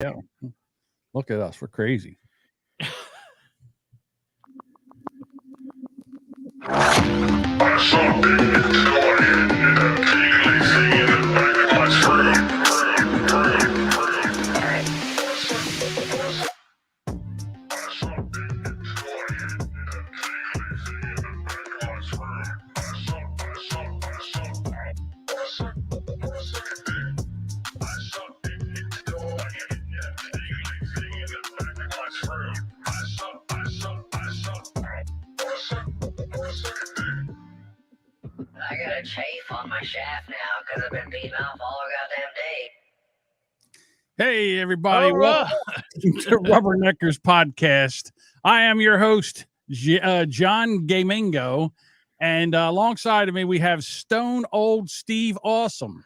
Yeah. Look at us. We're crazy. I got a chafe on my shaft now because I've been beating off all goddamn day. Hey, everybody. All right. Welcome to Rubbernecker's podcast. I am your host, John Gamingo. And alongside of me, we have Stone Old Steve Awesome.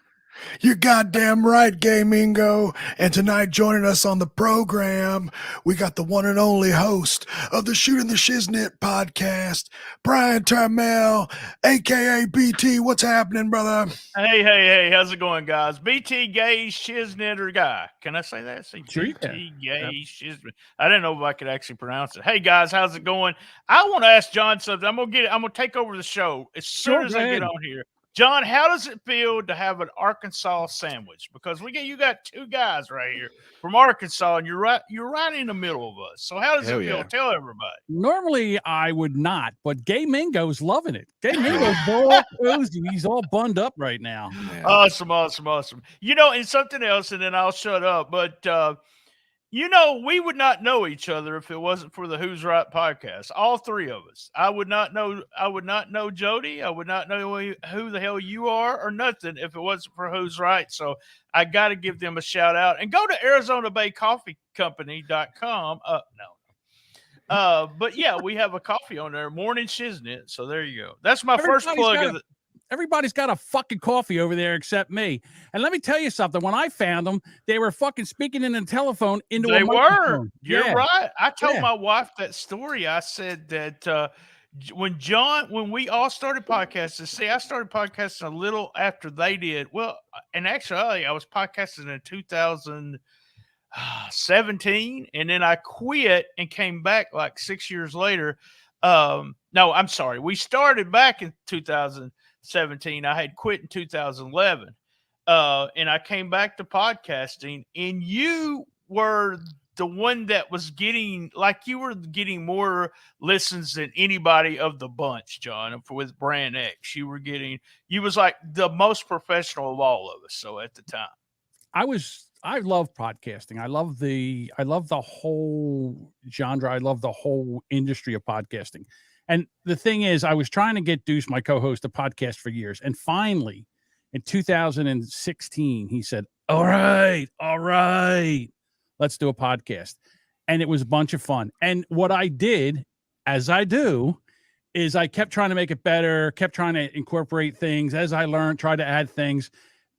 You're goddamn right, Gamingo. And tonight, joining us on the program, we got the one and only host of the Shooting The Shiznit Podcast, Brian Termel, a.k.a. BT. What's happening, brother? Hey, how's it going, guys? BT Gay Shiznitter guy. Can I say that? Say Sure you BT Gay Shiznit. I didn't know if I could actually pronounce it. Hey, guys, how's it going? I want to ask John something. I'm gonna take over the show as soon as I get on here. John, how does it feel to have an Arkansas sandwich? Because you got two guys right here from Arkansas, and you're right in the middle of us. So how does it feel? Tell everybody. Normally, I would not, but Gay Mingo's loving it. Gay Mingo's all cozy. He's all bunned up right now. Yeah. Awesome. You know, and something else, and then I'll shut up. But you know, we would not know each other if it wasn't for the Who's Right podcast. All three of us. I would not know Jody. I would not know who the hell you are or nothing if it wasn't for Who's Right. So I got to give them a shout out and go to ArizonaBayCoffeeCompany.com. But yeah, we have a coffee on there, Morning Shiznit. So there you go. That's my first plug. Everybody's got a fucking coffee over there except me. And let me tell you something. When I found them, they were fucking speaking in a telephone into a microphone. You're right. I told my wife that story. I said that when we all started podcasting, see, I started podcasting a little after they did. Well, and actually, I was podcasting in 2017, and then I quit and came back like 6 years later. No, I'm sorry. We started back in 2017. I had quit in 2011, and I came back to podcasting, and you were the one that was getting more listens than anybody of the bunch, John. With Brand X, you was like the most professional of all of us. So at the time, I love podcasting. I love the whole genre. I love the whole industry of podcasting. And the thing is, I was trying to get Deuce, my co-host, a podcast for years. And finally, in 2016, he said, all right, let's do a podcast. And it was a bunch of fun. And what I did, as I do, is I kept trying to make it better, kept trying to incorporate things. As I learned, try to add things.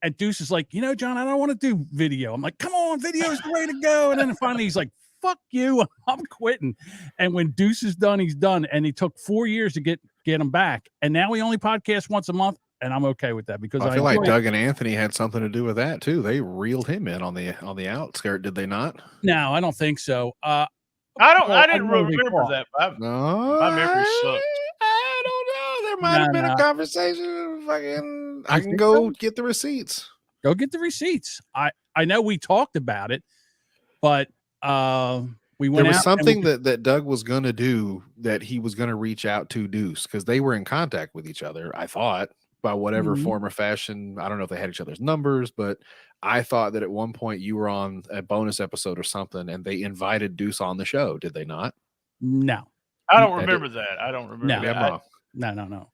And Deuce is like, John, I don't want to do video. I'm like, come on, video is the way to go. And then finally he's like, fuck you, I'm quitting. And when Deuce is done, he's done. And it took 4 years to get him back. And now we only podcast once a month, and I'm okay with that because I feel like Doug and Anthony had something to do with that too. They reeled him in on the outskirt, did they not? No, I don't think so. I didn't remember that. My memory sucks. I don't know. There might have been a conversation. Fucking, I can go get the receipts. Go get the receipts. I know we talked about it, but we went. There was something that Doug was going to do, that he was going to reach out to Deuce, because they were in contact with each other, I thought, by whatever form or fashion. I don't know if they had each other's numbers, but I thought that at one point you were on a bonus episode or something, and they invited Deuce on the show. Did they not? No. I don't remember that. I don't remember that. No.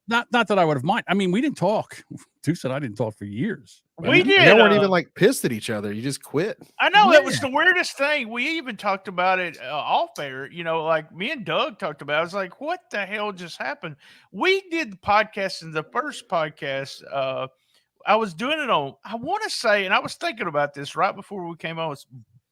Not that I would have mind. I mean, we didn't talk. Deuce and I didn't talk for years. We did. They weren't even like pissed at each other. You just quit. I know that was the weirdest thing. We even talked about it off air. Like me and Doug talked about it. I was like, what the hell just happened? We did the podcast, and the first podcast, I was doing it on, I want to say, and I was thinking about this right before we came on, it's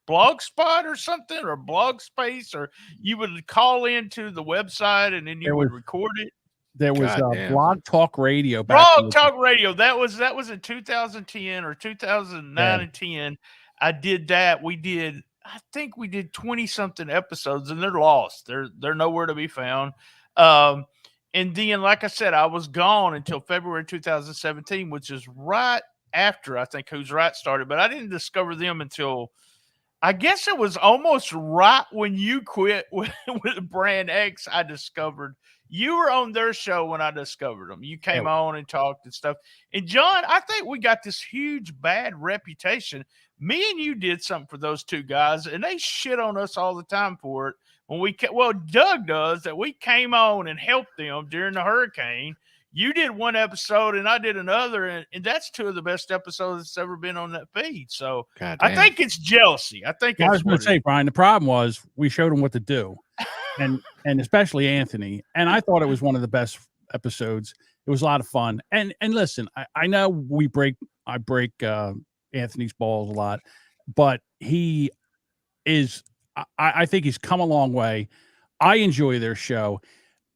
Blogspot or something, or Blog Space, or you would call into the website and then you would record it. There was Blog Talk Radio. Blog Talk Radio. That was in 2010 or 2009 and 10. I did that. I think we did 20 something episodes, and they're lost. They're nowhere to be found. And then, like I said, I was gone until February 2017, which is right after I think Who's Right started. But I didn't discover them until I guess it was almost right when you quit with Brand X. I discovered you were on their show when I discovered them. You came on and talked and stuff. And John, I think we got this huge bad reputation. Me and you did something for those two guys, and they shit on us all the time for it. When Doug does that. We came on and helped them during the hurricane. You did one episode and I did another, and that's two of the best episodes that's ever been on that feed. So I think it's jealousy. I was going to say, Brian, the problem was we showed them what to do, and especially Anthony. And I thought it was one of the best episodes. It was a lot of fun. And listen, I know I break Anthony's balls a lot, but he is. I think he's come a long way. I enjoy their show.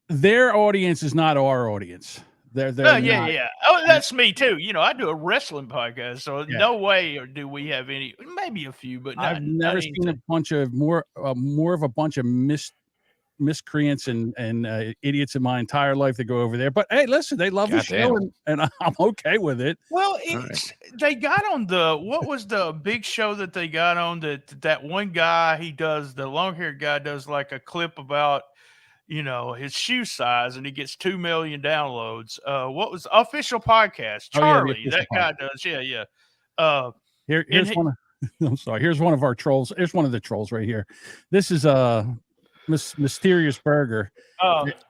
Their audience is not our audience. They're yeah. Oh, that's me too. I do a wrestling podcast, so no way do we have any. Maybe a few, but I've never seen a bunch of more of a bunch of miscreants and idiots in my entire life that go over there. But hey, listen, they love the show, and I'm okay with it. Well, they got on what was the big show that they got on that one guy, the long-haired guy does like a clip about his shoe size, and he gets 2 million downloads. What was Official Podcast? Charlie, that guy does. Yeah. Here's one. I'm sorry. Here's one of our trolls. Here's one of the trolls right here. This is Mysterious Burger.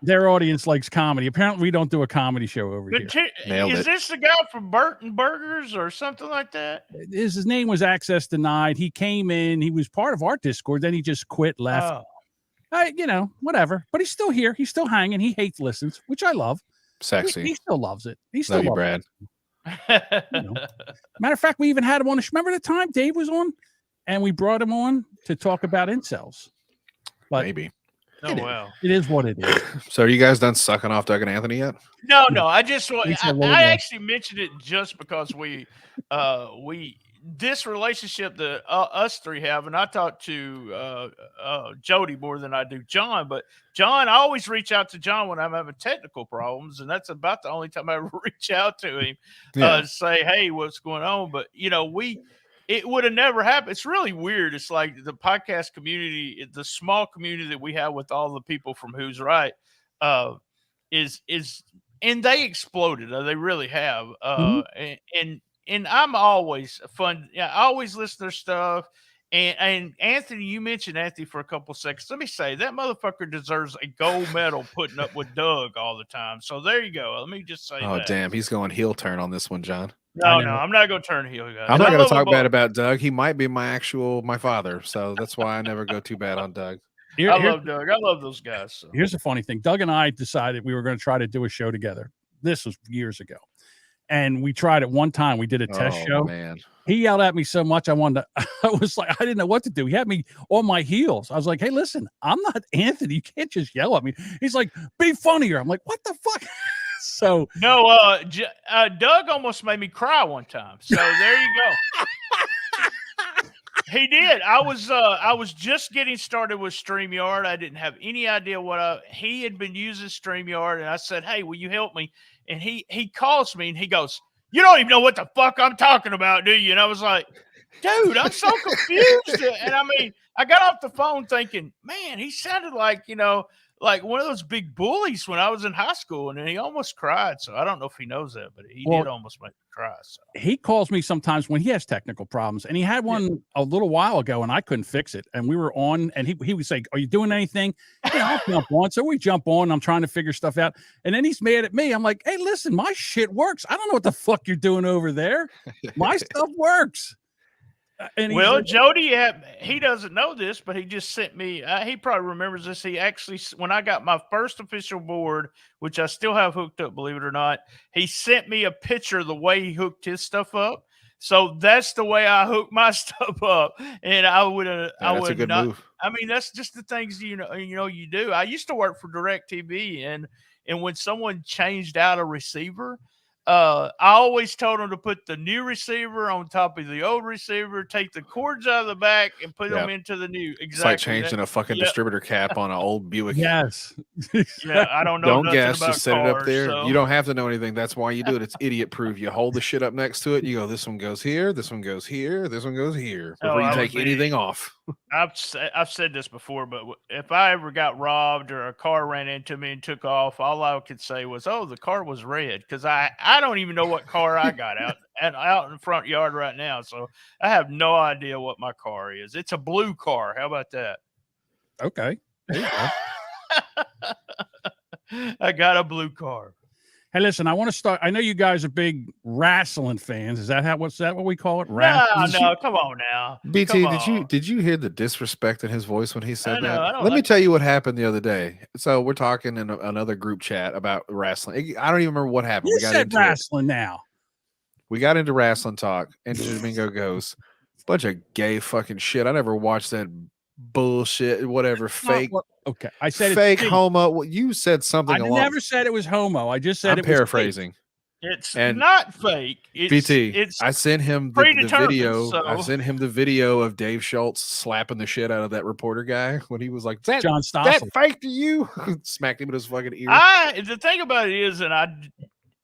Their audience likes comedy. Apparently, we don't do a comedy show over here. Is this the guy from Burton Burgers or something like that? His name was Access Denied. He came in. He was part of our Discord. Then he just quit, left. Whatever. But he's still here. He's still hanging. He hates listens, which I love. Sexy. He still loves it. He still loves you, Brad. It. Matter of fact, we even had him on. Remember the time Dave was on, and we brought him on to talk about incels. But maybe. Oh wow! It is what it is. So, are you guys done sucking off Doug and Anthony yet? No. I just I actually mentioned it just because we this relationship that us three have, and I talk to Jody more than I do John. But John, I always reach out to John when I'm having technical problems, and that's about the only time I ever reach out to him to say, "Hey, what's going on?" But it would have never happened. It's really weird. It's like the podcast community, the small community that we have with all the people from Who's Right, is and they exploded. They really have. And I'm always fun. Yeah, I always listen to their stuff. And Anthony, you mentioned Anthony for a couple seconds. Let me say that motherfucker deserves a gold medal putting up with Doug all the time. So there you go. Let me just say Oh, that. damn. He's going heel turn on this one, John. No, I'm not going to turn heel, guys. I'm not going to talk bad about Doug. He might be my father. So that's why I never go too bad on Doug. I love Doug. I love those guys. So. Here's the funny thing. Doug and I decided we were going to try to do a show together. This was years ago. And we tried it one time. We did a test show. Man. He yelled at me so much. I was like, I didn't know what to do. He had me on my heels. I was like, hey, listen, I'm not Anthony. You can't just yell at me. He's like, be funnier. I'm like, what the fuck? So no, Doug almost made me cry one time. So there you go. He did. I was just getting started with StreamYard. I didn't have any idea he had been using StreamYard, and I said, hey, will you help me? And he calls me and he goes, you don't even know what the fuck I'm talking about, do you? And I was like, dude, I'm so confused. And I mean, I got off the phone thinking, man, he sounded like, like one of those big bullies when I was in high school, and he almost cried. So I don't know if he knows that, but he did almost make me cry. So. He calls me sometimes when he has technical problems, and he had one a little while ago, and I couldn't fix it. And we were on, and he would say, are you doing anything? Yeah, I'll jump on. So we jump on. I'm trying to figure stuff out. And then he's mad at me. I'm like, hey, listen, my shit works. I don't know what the fuck you're doing over there. My stuff works. And well, Jody, he doesn't know this, but he just sent me. He probably remembers this. He actually, when I got my first official board, which I still have hooked up, believe it or not, he sent me a picture of the way he hooked his stuff up. So that's the way I hook my stuff up. And I would, I would not. Move. I mean, that's just the things you do. I used to work for DirecTV, and when someone changed out a receiver, I always told him to put the new receiver on top of the old receiver, take the cords out of the back, and put them into the new. Exactly. It's like changing a fucking distributor cap on an old Buick. Yes. Yeah, I don't know. Don't nothing guess. about Just set cars, it up there. So. You don't have to know anything. That's why you do it. It's idiot proof. You hold the shit up next to it. You go, this one goes here. This one goes here. This one goes here. Before you take anything off. I've said this before, but if I ever got robbed or a car ran into me and took off, all I could say was, "Oh, the car was red," because I don't even know what car I got out in the front yard right now, so I have no idea what my car is. It's a blue car. How about that? Okay. There you go. I got a blue car. Hey, listen, I want to start. I know you guys are big wrestling fans. Is that what's that what we call it? No, come on now. BT, Come did you hear the disrespect in his voice when he said that? I Let me tell you what happened the other day. So we're talking in another group chat about wrestling. I don't even remember what happened. You said wrestling now. We got into wrestling talk, and Domingo goes, "Bunch of gay fucking shit. I never watched that bullshit. Whatever, fake." Okay, I said fake homo. Well, you said something. I never said it was homo. I just said I'm paraphrasing. It's not fake. BT, I sent him the video. So. I sent him the video of Dave Schultz slapping the shit out of that reporter guy when he was like, "That John Stossel. That fake to you?" Smacked him in his fucking ear. The thing about it is, and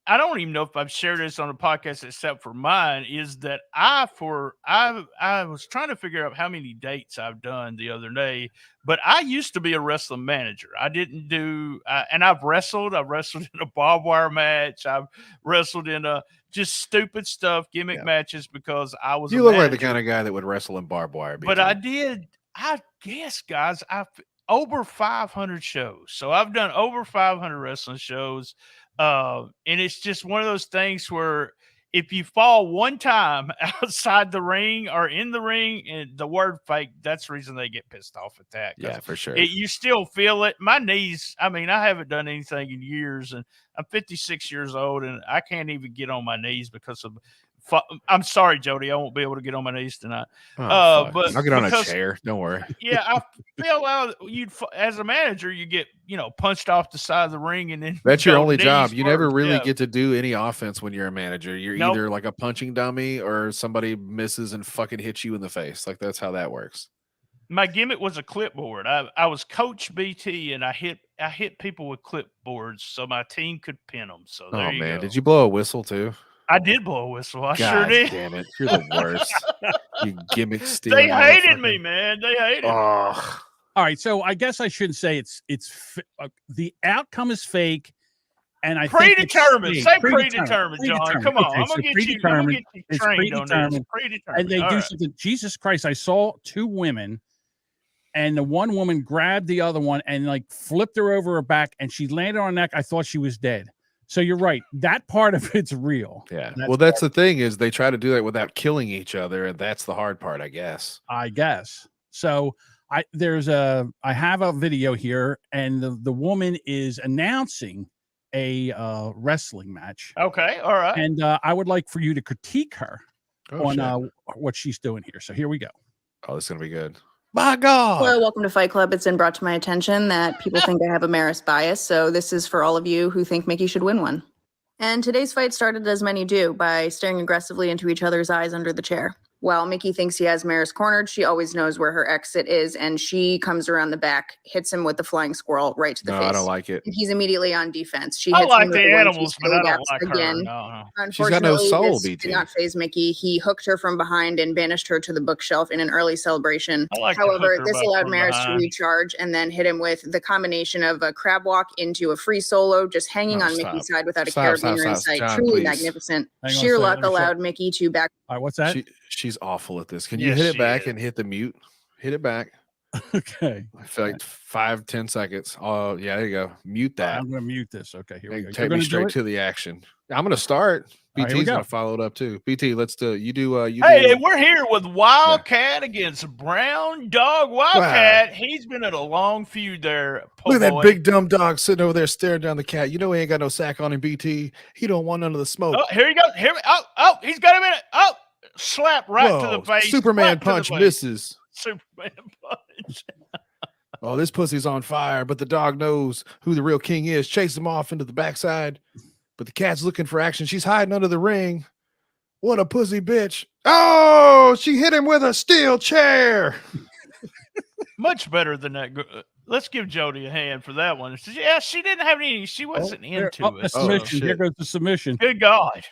I don't even know if I've shared this on the podcast except for mine, is that I was trying to figure out how many dates I've done the other day, but I used to be a wrestling manager. I didn't do, and I've wrestled. I've wrestled in a barbed wire match. I've wrestled in just stupid stuff, gimmick matches because I was. You look like the kind of guy that would wrestle in barbed wire. But I guess, guys, over 500 shows. So I've done over 500 wrestling shows. And it's just one of those things where if you fall one time outside the ring or in the ring and the word fake, that's the reason they get pissed off at that. Yeah, for sure. You still feel it. My knees, I mean, I haven't done anything in years and I'm 56 years old and I can't even get on my knees because of I'm sorry, Jody. I won't be able to get on my knees tonight. But I'll get on a chair. Don't worry. Yeah, I feel out. As a manager, you get punched off the side of the ring, and then that's your only job. You never really get to do any offense when you're a manager. You're either like a punching dummy or somebody misses and fucking hits you in the face. Like that's how that works. My gimmick was a clipboard. I was Coach BT, and I hit people with clipboards so my team could pin them. So there you go. Did you blow a whistle too? I did blow a whistle. I God sure did. Damn it. You're the worst. You gimmick stealer. They hated me, man. They hated me. All right. So I guess I shouldn't say it's the outcome is fake. And I predetermined. Think say predetermined, John. Come on. Okay, I'm going to get you trained on this. Predetermined. And they do something. Jesus Christ. I saw two women and the one woman grabbed the other one and like flipped her over her back and she landed on her neck. I thought she was dead. So you're right. That part of it's real. Yeah. That's the thing is they try to do that without killing each other. And that's the hard part, I guess. So I have a video here and the woman is announcing a wrestling match. Okay. All right. And I would like for you to critique her on what she's doing here. So here we go. Oh, this is going to be good. My God. Hello, welcome to Fight Club. It's been brought to my attention that people think I have a Maris bias, so this is for all of you who think Mickey should win one. And today's fight started as many do, by staring aggressively into each other's eyes under the chair. While Mickey thinks he has Maris cornered, she always knows where her exit is, and she comes around the back, hits him with the flying squirrel right to the face. I don't like it. And he's immediately on defense. She I hits like him with the animals, but I don't like again. her. No. Unfortunately, she's got no soul, this BT. did not phase Mickey. He hooked her from behind and banished her to the bookshelf in an early celebration. However, this allowed Maris to recharge and then hit him with the combination of a crab walk into a free solo, just hanging on Mickey's side without a carabiner in sight. John, Truly please. Magnificent. Sheer luck allowed Mickey to back. All right, what's that? She's awful at this. Can you hit it back and hit the mute? Hit it back. Okay. I feel like 5-10 seconds. Oh, yeah, there you go. Mute that. I'm going to mute this. Okay, here we go. Take me straight to the action. I'm going to start. BT's going to follow it up too. BT, let's do. You do. We're here with Wildcat against Brown Dog. Wildcat, he's been in a long feud there. Look at that big dumb dog sitting over there staring down the cat. You know he ain't got no sack on him. BT. He don't want none of the smoke. Oh, here he goes. He's got him in it. Oh, slap right to the face. Superman punch misses. Superman punch. Oh, this pussy's on fire, but the dog knows who the real king is. Chase him off into the backside. but the cat's looking for action. She's hiding under the ring. What a pussy bitch. Oh, she hit him with a steel chair. Much better than that. Let's give Jody a hand for that one. Yeah, she didn't have any. She wasn't into it. Submission. shit. Here goes the submission. Good God.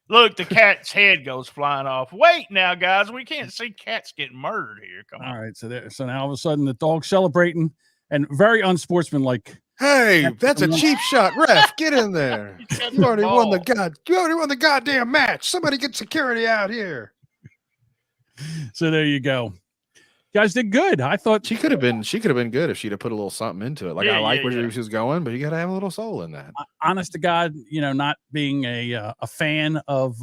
Look, the cat's head goes flying off. Wait now, guys. We can't see cats getting murdered here. Come on. All right. So now all of a sudden the dog's celebrating and very unsportsmanlike. Hey, that's a cheap shot, ref. Get in there. You already won the goddamn match. Somebody get security out here. So there you go. You guys did good. I thought She could have been good if she'd have put a little something into it. Like I like where she was going, but you got to have a little soul in that. honest to God, not being a fan of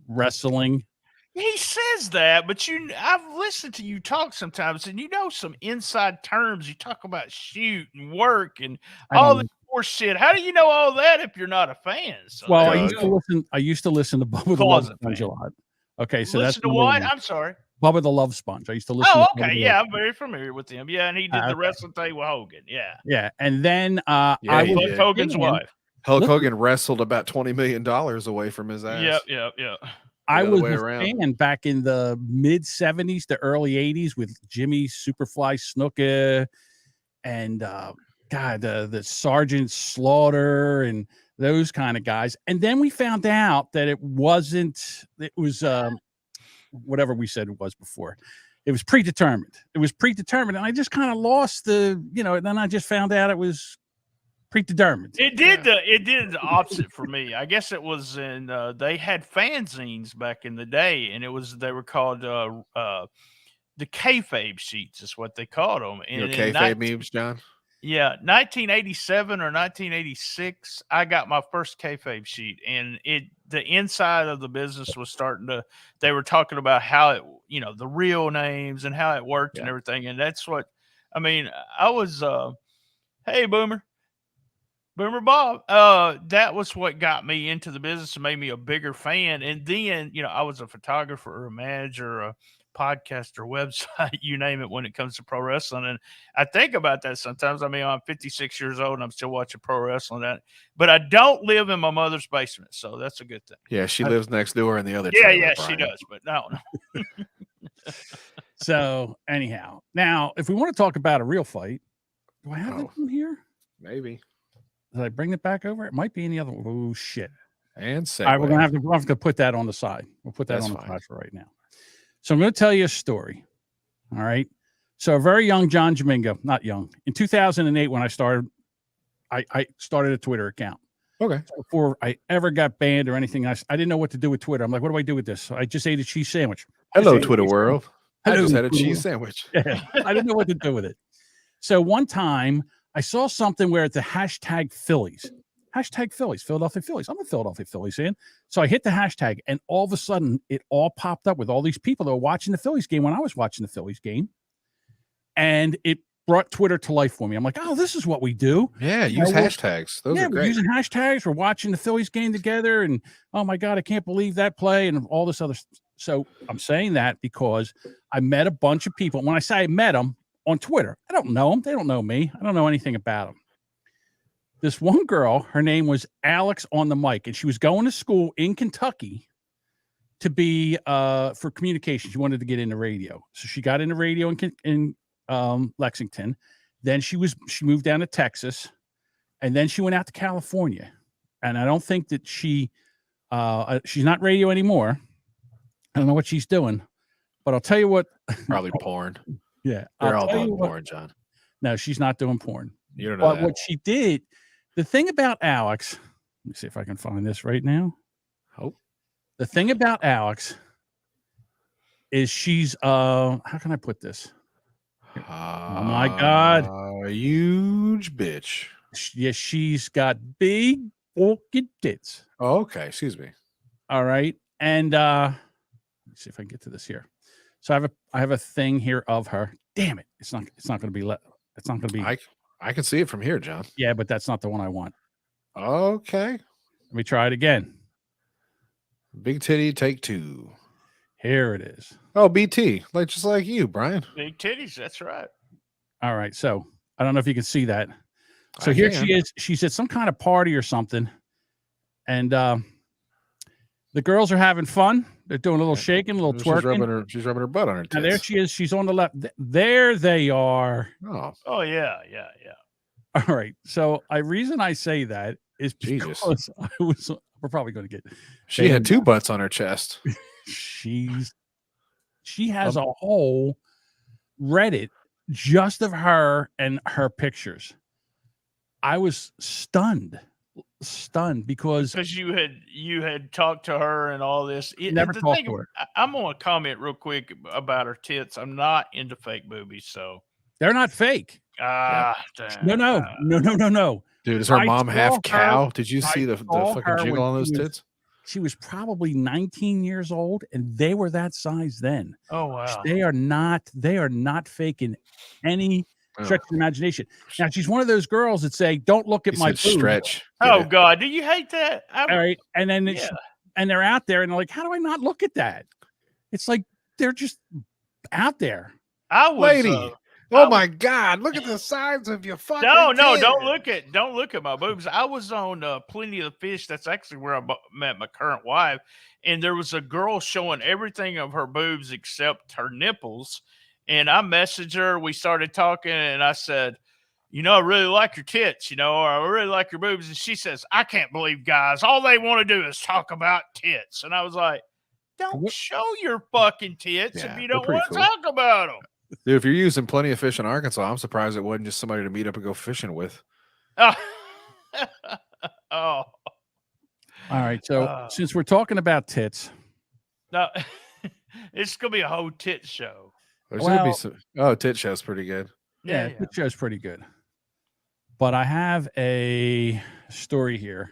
wrestling. He says that, but I've listened to you talk sometimes, and some inside terms. You talk about shoot and work and all this more shit. How do you know all that if you're not a fan? So Well, I used to listen to Bubba the Love Closet Sponge a fan. lot. Okay, so listen that's to number what? one. I'm sorry. Bubba the Love Sponge. I used to listen. Oh, to Bubba okay. the Yeah, Love I'm very familiar with him. Yeah, and he did the okay. wrestling thing with Hogan. Yeah. Yeah, and then Yeah, I he was did. Hogan's wife. Hulk Look- Hogan wrestled about $20 million away from his ass. Yeah. I other was way a around. fan back in the mid 70s to early 80s with Jimmy Superfly Snuka and the Sergeant Slaughter and those kind of guys. And then we found out that it was whatever we said it was before. It was predetermined. And I just kind of lost then I just found out it was predetermined. It did the opposite for me. I guess it was they had fanzines back in the day, and they were called the kayfabe sheets is what they called them. And Kayfabe memes, John? Yeah, 1987 or 1986, I got my first kayfabe sheet, and the inside of the business was they were talking about how it, the real names and how it worked and everything. And that's what, I was, hey, Boomer Bob, that was what got me into the business and made me a bigger fan. And then, I was a photographer, a manager, a podcaster, website, you name it, when it comes to pro wrestling. And I think about that sometimes. I'm 56 years old and I'm still watching pro wrestling. But I don't live in my mother's basement, so that's a good thing. Yeah, she lives next door in the other Yeah, trailer, yeah, Brian. she does. But no. So anyhow, now if we want to talk about a real fight, do I have that in here? Maybe. Did I bring it back over? It might be in the other one. Oh shit. And All right, we're segue. gonna have to put that on the side. We'll put that That's on the fine. side for right now. So I'm going to tell you a story. All right. So a very young John Domingo, not young, in 2008 when I started, I started a Twitter account. Okay. Before I ever got banned or anything, I didn't know what to do with Twitter. I'm like, what do I do with this? So I just ate a cheese sandwich. Hello, Twitter world. I Hello, just had a Twitter cheese world. sandwich. Yeah, I didn't know what to do with it. So one time I saw something where it's a hashtag Phillies. Hashtag Phillies, Philadelphia Phillies. I'm a Philadelphia Phillies fan. So I hit the hashtag, and all of a sudden it all popped up with all these people that were watching the Phillies game when I was watching the Phillies game. And it brought Twitter to life for me. I'm like, oh, this is what we do. Yeah, use hashtags. Those are We're great. using hashtags. We're watching the Phillies game together. And oh my God, I can't believe that play and all this other. So I'm saying that because I met a bunch of people. When I say I met them on Twitter, I don't know them. They don't know me. I don't know anything about them. This one girl, her name was Alex on the mic, and she was going to school in Kentucky to be for communication. She wanted to get into radio. So she got into radio in Lexington. Then she moved down to Texas, and then she went out to California. And I don't think that she's not radio anymore. I don't know what she's doing, but I'll tell you what. Probably porn. Yeah. They're I'll all tell you doing what- porn, John. No, she's not doing porn. You don't know But that. what she did, the thing about Alex, let me see if I can find this right now. Oh. The thing about Alex is she's how can I put this? Oh my God. A huge bitch. Yes, she's got big fucking tits. Oh, okay. Excuse me. All right. And let me see if I can get to this here. So I have a thing here of her. Damn it. It's not going to be it's not going to be I can see it from here, John. Yeah, but that's not the one I want. Okay. Let me try it again. Big titty, take two. Here it is. Oh, BT, just like you, Brian. Big titties. That's right. All right. So I don't know if you can see that. So I here can. she is. She's at some kind of party or something. And the girls are having fun. They're doing a little shaking, a little twerking. She's rubbing her butt on her tits. And there she is. She's on the left. There they are. Oh yeah. All right. So reason I say that is because we're probably going to get. She had two butts on her chest. She has a whole Reddit just of her and her pictures. I was stunned because you had talked to her and all this. Never talked to her. I'm gonna comment real quick about her tits. I'm not into fake boobies, so they're not fake. No. Dude, is her mom half cow? Did you see the fucking jiggle on those tits? She was probably 19 years old, and they were that size then. Oh wow! They are not faking any stretch of the imagination. Now she's one of those girls that say, "Don't look at my boobs." Stretch. Oh God, do you hate that? All right, and then and they're out there, and they're like, "How do I not look at that?" It's like they're just out there. Lady. Oh my God! Look at the size of your fucking. No, don't look at my boobs. I was on Plenty of the Fish. That's actually where I met my current wife, and there was a girl showing everything of her boobs except her nipples. And I messaged her. We started talking, and I said, I really like your tits, or I really like your boobs. And she says, I can't believe guys, all they want to do is talk about tits. And I was like, don't show your fucking tits if you don't want to talk about them. Dude, if you're using Plenty of Fish in Arkansas, I'm surprised it wasn't just somebody to meet up and go fishing with. Oh. All right. So since we're talking about tits. No, it's going to be a whole tit show. There's going to be some. Tit show's pretty good. Yeah, tit show's pretty good. But I have a story here.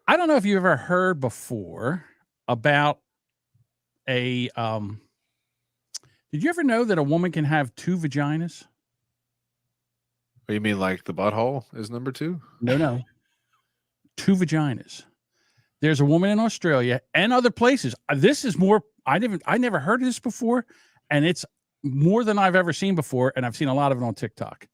I don't know if you've ever heard before about a did you ever know that a woman can have two vaginas? You mean like the butthole is number 2? No. Two vaginas. There's a woman in Australia and other places. This is more. I never heard of this before, and it's more than I've ever seen before, and I've seen a lot of it on TikTok.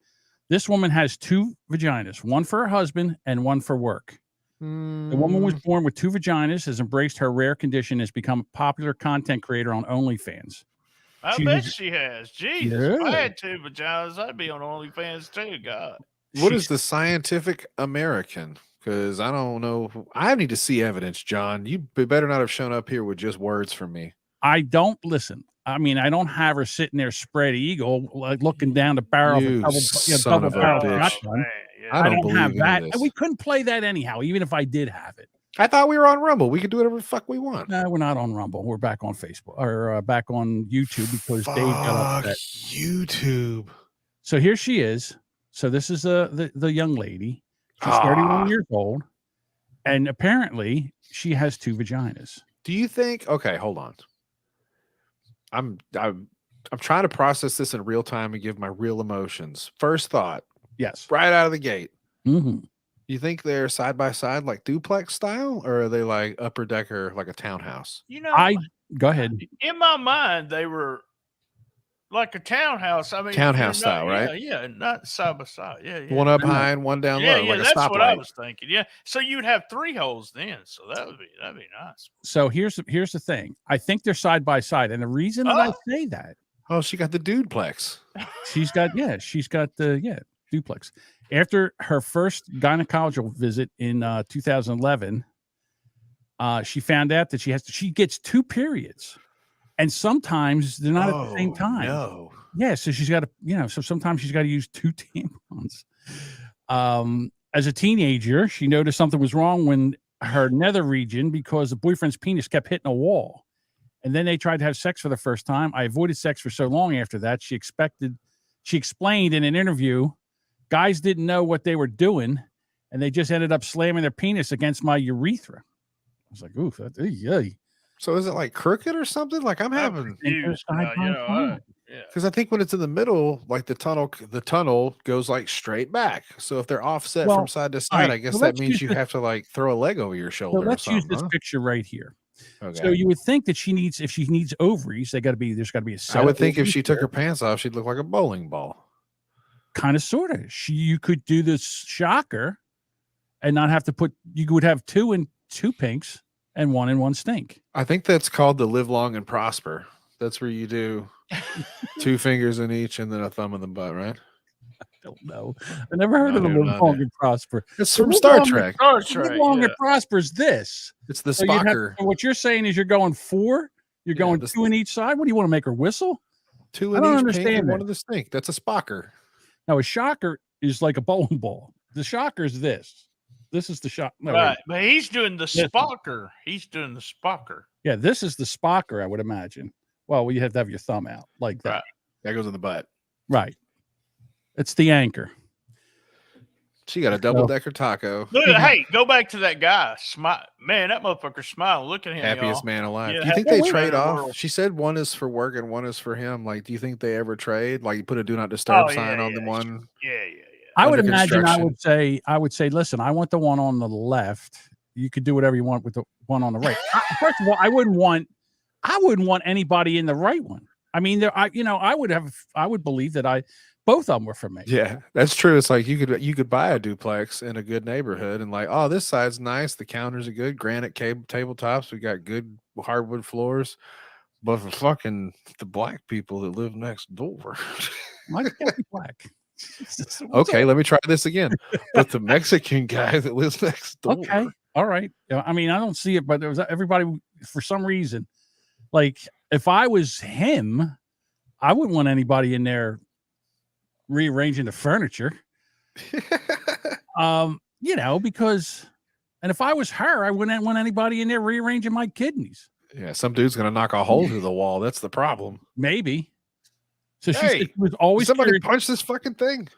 This woman has two vaginas, one for her husband and one for work. The woman was born with two vaginas, has embraced her rare condition, has become a popular content creator on OnlyFans. I bet she has. Jesus, if I had two vaginas, I'd be on OnlyFans too. God. What is the Scientific American? Because I don't know. I need to see evidence, John. You better not have shown up here with just words from me. I don't listen. I mean, I don't have her sitting there spread eagle, like looking down the barrel of a double barrel shotgun. I don't have that. And we couldn't play that anyhow, even if I did have it. I thought we were on Rumble. We could do whatever the fuck we want. No, we're not on Rumble. We're back on Facebook or back on YouTube because Dave got upset. YouTube. So here she is. So this is the young lady. She's 31 years old, and apparently she has two vaginas. Do you think? Okay, hold on. I'm trying to process this in real time and give my real emotions. First thought. Yes. Right out of the gate. Mm-hmm. You think they're side by side like duplex style, or are they like upper decker like a townhouse? Go ahead. In my mind, they were like a townhouse. I mean, townhouse style, right? Yeah, not side by side. Yeah. One up high and one down low, like a stoplight. That's what I was thinking. Yeah, so you'd have 3 holes then. So that'd be nice. So here's the thing. I think they're side by side, and the reason that I say that. Oh, she got the dudeplex. She's got the duplex. After her first gynecological visit in 2011, she found out that she gets 2 periods, and sometimes they're not at the same time. No. Yeah, so she's got to, so sometimes she's got to use 2 tampons. As a teenager, she noticed something was wrong when her nether region because the boyfriend's penis kept hitting a wall. And then they tried to have sex for the first time. I avoided sex for so long after that. She explained in an interview, guys didn't know what they were doing, and they just ended up slamming their penis against my urethra. I was like, oof. So is it like crooked or something? Like I'm having because I think when it's in the middle, like the tunnel goes like straight back. So if they're offset from side to side, I guess that means you have to like throw a leg over your shoulder. So let's use this picture right here. Okay. So you would think that if she needs ovaries, there's got to be a set. I would think if she took her pants off, she'd look like a bowling ball. Kind of, sort of. You could do this shocker and not have to put. You would have 2 in 2 pinks and 1 in 1 stink. I think that's called the live long and prosper. That's where you do 2 fingers in each and then a thumb in the butt, right? I don't know. I never heard of the No, live long and prosper. It's The from live Star long and- Trek. Live long and prosper is this. It's the So you'd have- Spocker. so what you're saying is you're going 4. You're Yeah, going this- 2 in each side. What do you want to make her whistle? 2 I in don't each understand pink and that. 1 of the stink. That's a Spocker. Now a shocker is like a bowling ball. The shocker is this. This is the shock. No, Right, wait. but he's doing the This one. Spocker. He's doing the Spocker. Yeah, this is the spocker, I would imagine. Well, you have to have your thumb out like that. Right. That goes in the butt. Right. It's the anchor. She got a double-decker taco. Look, hey, go back to that guy. Smile, man, that motherfucker's smiling. Look at him, Happiest y'all. man alive. Yeah, Do you think happiest they man trade in the off? world. She said one is for work and one is for him. Like, do you think they ever trade? Like, you put a do not disturb Oh, sign yeah, on the yeah, one. Yeah. I would Under imagine I construction. would say, listen, I want the one on the left. You could do whatever you want with the one on the right. First of all, I wouldn't want anybody in the right one. I mean, I would believe that both of them were for me. Yeah, that's true. It's like you could buy a duplex in a good neighborhood and like, oh, this side's nice. The counters are good. Granite tabletops. We got good hardwood floors. But for fucking the black people that live next door. Why can't it be black? Jesus, what's Okay, up? let me try this again. But the Mexican guy that lives next door. Okay. All right. I mean, I don't see it, but there was everybody for some reason. Like, if I was him, I wouldn't want anybody in there rearranging the furniture. Because, and if I was her, I wouldn't want anybody in there rearranging my kidneys. Yeah, some dude's gonna knock a hole through the wall. That's the problem. Maybe. So Hey, she was always Somebody curious. punch this fucking thing.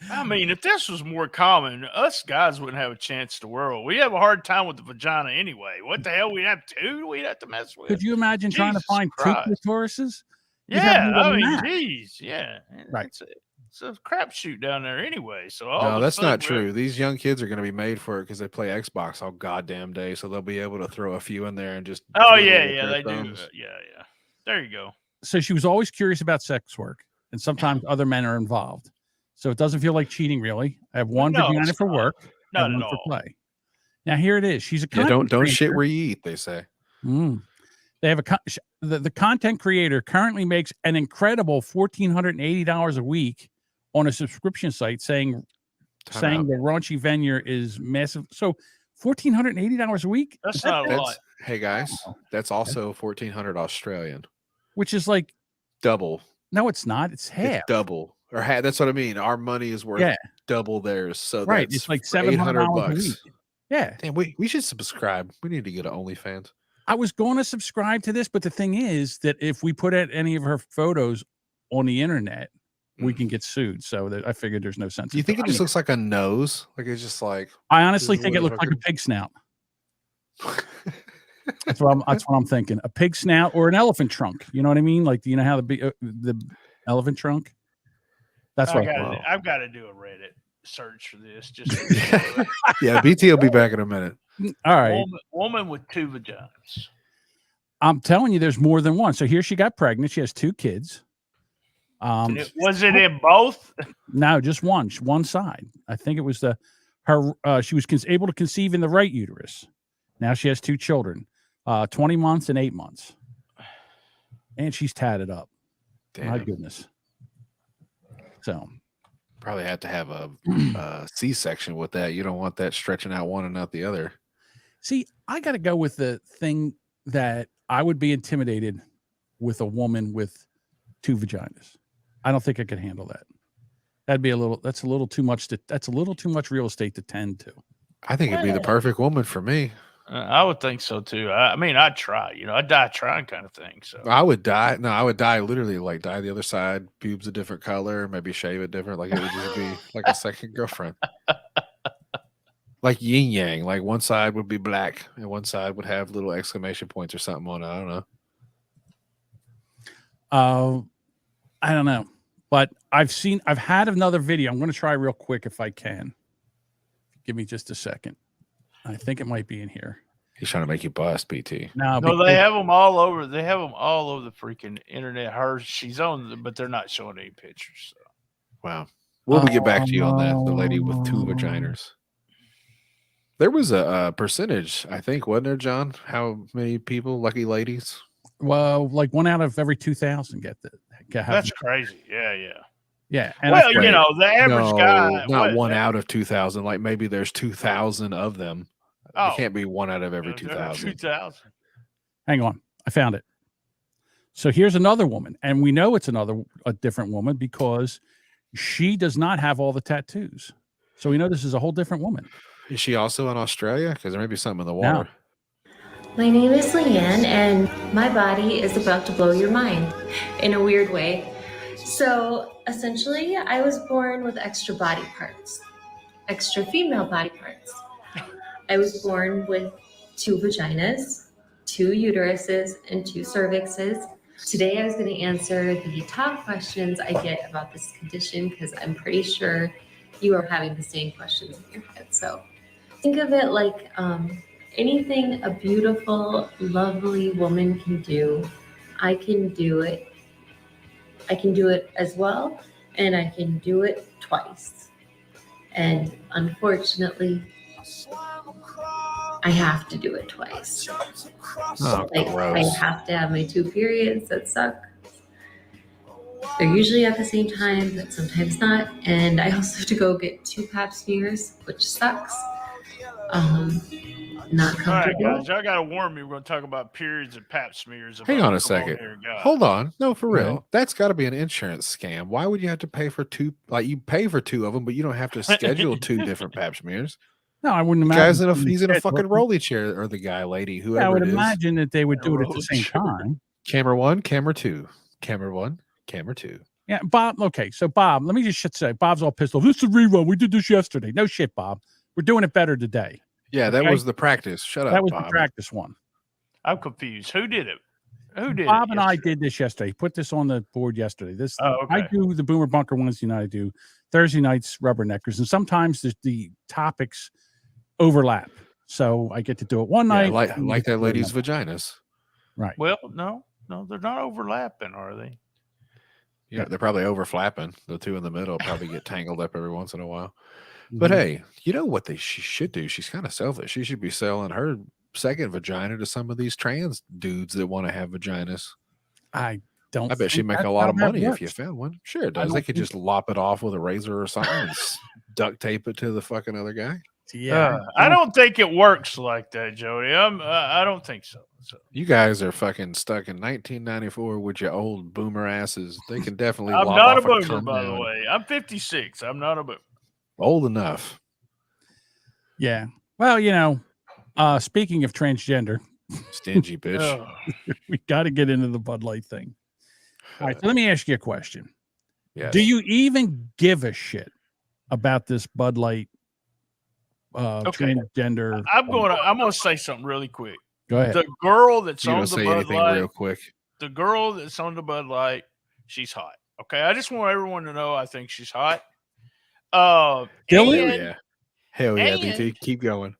I mean, if this was more common, us guys wouldn't have a chance to world. We have a hard time with the vagina anyway. What the hell? We'd have 2 we'd have to mess with. Could you imagine trying to Jesus find 2 Christ. clitorises? You'd have Yeah, more I than mean, that. geez, yeah. Right. It's a crapshoot down there anyway. So No, that's not true. These young kids are going to be made for it because they play Xbox all goddamn day, so they'll be able to throw a few in there and just. Oh twiddle yeah, with yeah, their they do. thumbs. Yeah. There you go. So she was always curious about sex work, and sometimes other men are involved. So it doesn't feel like cheating, really. I have one No, vagina it's for not. work, Not and at one for all. play. Now here it is. She's a Yeah, content don't shit creator. where you eat. They say. They have the content creator currently makes an incredible $1,480 a week on a subscription site, saying Time out. the raunchy venue is massive. So $1,480 a week. That's Is that not a fair? lot. Hey guys, that's also 1,400 Australian. Which is like, Double. no, it's not. It's half. It's double or half. That's what I mean. Our money is worth Yeah. double theirs. So Right. that's It's like $800 $700 a week. Yeah. Damn, we should subscribe. We need to get an OnlyFans. I was going to subscribe to this, but the thing is that if we put out any of her photos on the internet, we can get sued. So that I figured there's no sense. Do you think it just looks like a nose? Like it's just like I honestly this think it looks like a pig snout. That's what I'm thinking. A pig snout or an elephant trunk. You know what I mean? Like, you know how the elephant trunk? That's what I've got to do a Reddit search for this. Just yeah, BT will be back in a minute. all right. woman with 2 vaginas. I'm telling you, there's more than one. So here she got pregnant. She has 2 kids. Was it in both? No, just one side. I think it was she was able to conceive in the right uterus. Now she has 2 children, 20 months and 8 months. And she's tatted up. Damn. My goodness. So Probably had to have a C-section with that. You don't want that stretching out one and not the other. see, I got to go with the thing that I would be intimidated with a woman with 2 vaginas. I don't think I could handle that. That's a little too much real estate to tend to. I think it'd be the perfect woman for me. I would think so too. I mean, I'd try. I'd die trying, kind of thing. So I would die. No, I would die literally, like dye the other side, pubes a different color, maybe shave it different. Like it would just be like a second girlfriend. Like yin yang. Like one side would be black and one side would have little exclamation points or something on it. I don't know. I don't know, but I've had another video. I'm going to try real quick if I can. Give me just a second. I think it might be in here. He's trying to make you bust, BT. No, they have them all over. They have them all over the freaking internet. She's on, but they're not showing any pictures. So. Wow. We'll get back to you on that. The lady with 2 vaginas. There was a percentage, I think, wasn't there, John? How many people, lucky ladies? Well, like 1 out of every 2,000 get that. That's crazy. Yeah. Yeah. And Well, Wait, you know, the average no, guy. not 1 out of 2,000. Like maybe there's 2,000 of them. Oh, It can't be 1 out of every there 2,000. 2,000. hang on, I found it. So here's another woman, and we know it's a different woman because she does not have all the tattoos. So we know this is a whole different woman. Is she also in Australia? Because there may be something in the water. My name is Leanne, and my body is about to blow your mind in a weird way. So essentially, I was born with extra body parts, extra female body parts. I was born with 2 vaginas, 2 uteruses, and 2 cervixes. Today, I was going to answer the top questions I get about this condition because I'm pretty sure you are having the same questions in your head. So think of it like anything a beautiful, lovely woman can do, I can do it. I can do it as well, and I can do it twice. And unfortunately, I have to do it twice. Oh, I gross. have to have my 2 periods that suck. They're usually at the same time, but sometimes not. And I also have to go get 2 pap smears, which sucks. Not All right, comfortable. guys, I got to warn you. We're going to talk about periods and pap smears. Hang on a Come second. here, guys. Hold on. No, for Okay. real. That's got to be an insurance scam. Why would you have to pay for 2? Like you pay for 2 of them, but you don't have to schedule 2 different pap smears. No, I wouldn't The imagine. guy's he's in a schedule. fucking rolly chair, or the guy, lady, whoever Yeah, I would it is. imagine that they would do it at the Road same trip. time. Camera 1, camera 2, camera 1, camera 2. Yeah, Bob. Okay, so Bob, let me just say, Bob's all pissed off. This is a rerun. We did this yesterday. No shit, Bob. We're doing it better today. Yeah, that Okay. was the practice. Shut up, That was Bob. the practice one. I'm confused. Who did it? Who did Bob it and I yesterday? did this yesterday. Put this on the board yesterday. This Oh, I okay. do the Boomer Bunker Wednesday night. I do Thursday nights Rubberneckers, and sometimes the topics overlap. So I get to do it one Yeah, night. like and that get to do it lady's another. vaginas. Right. Well, no, they're not overlapping, are they? Yeah, they're probably over flapping. The 2 in the middle probably get tangled up every once in a while. But Mhm. hey, you know what she should do? She's kind of selfish. She should be selling her second vagina to some of these trans dudes that want to have vaginas. I don't. I bet she'd think make that's a lot how of that money if you works. found one. Sure, it I does. They don't could think- just lop it off with a razor or something and duct tape it to the fucking other guy. Yeah, I don't think it works like that, Jody. I don't think so. You guys are fucking stuck in 1994 with your old boomer asses. They can definitely I'm lop not a off boomer, cum by the now. way. I'm 56. I'm not a boomer. Old enough. Yeah. Well, speaking of transgender, Stingy bitch. Ugh. we got to get into the Bud Light thing. All right. So let me ask you a question. Yes. Do you even give a shit about this Bud Light Okay. transgender? I'm gonna say something really quick. Go ahead. The girl that's You on don't the say Bud anything Light, real quick. the girl that's on the Bud Light, she's hot. Okay, I just want everyone to know I think she's hot. Dylan? And, Hell yeah, and- BT. Keep going.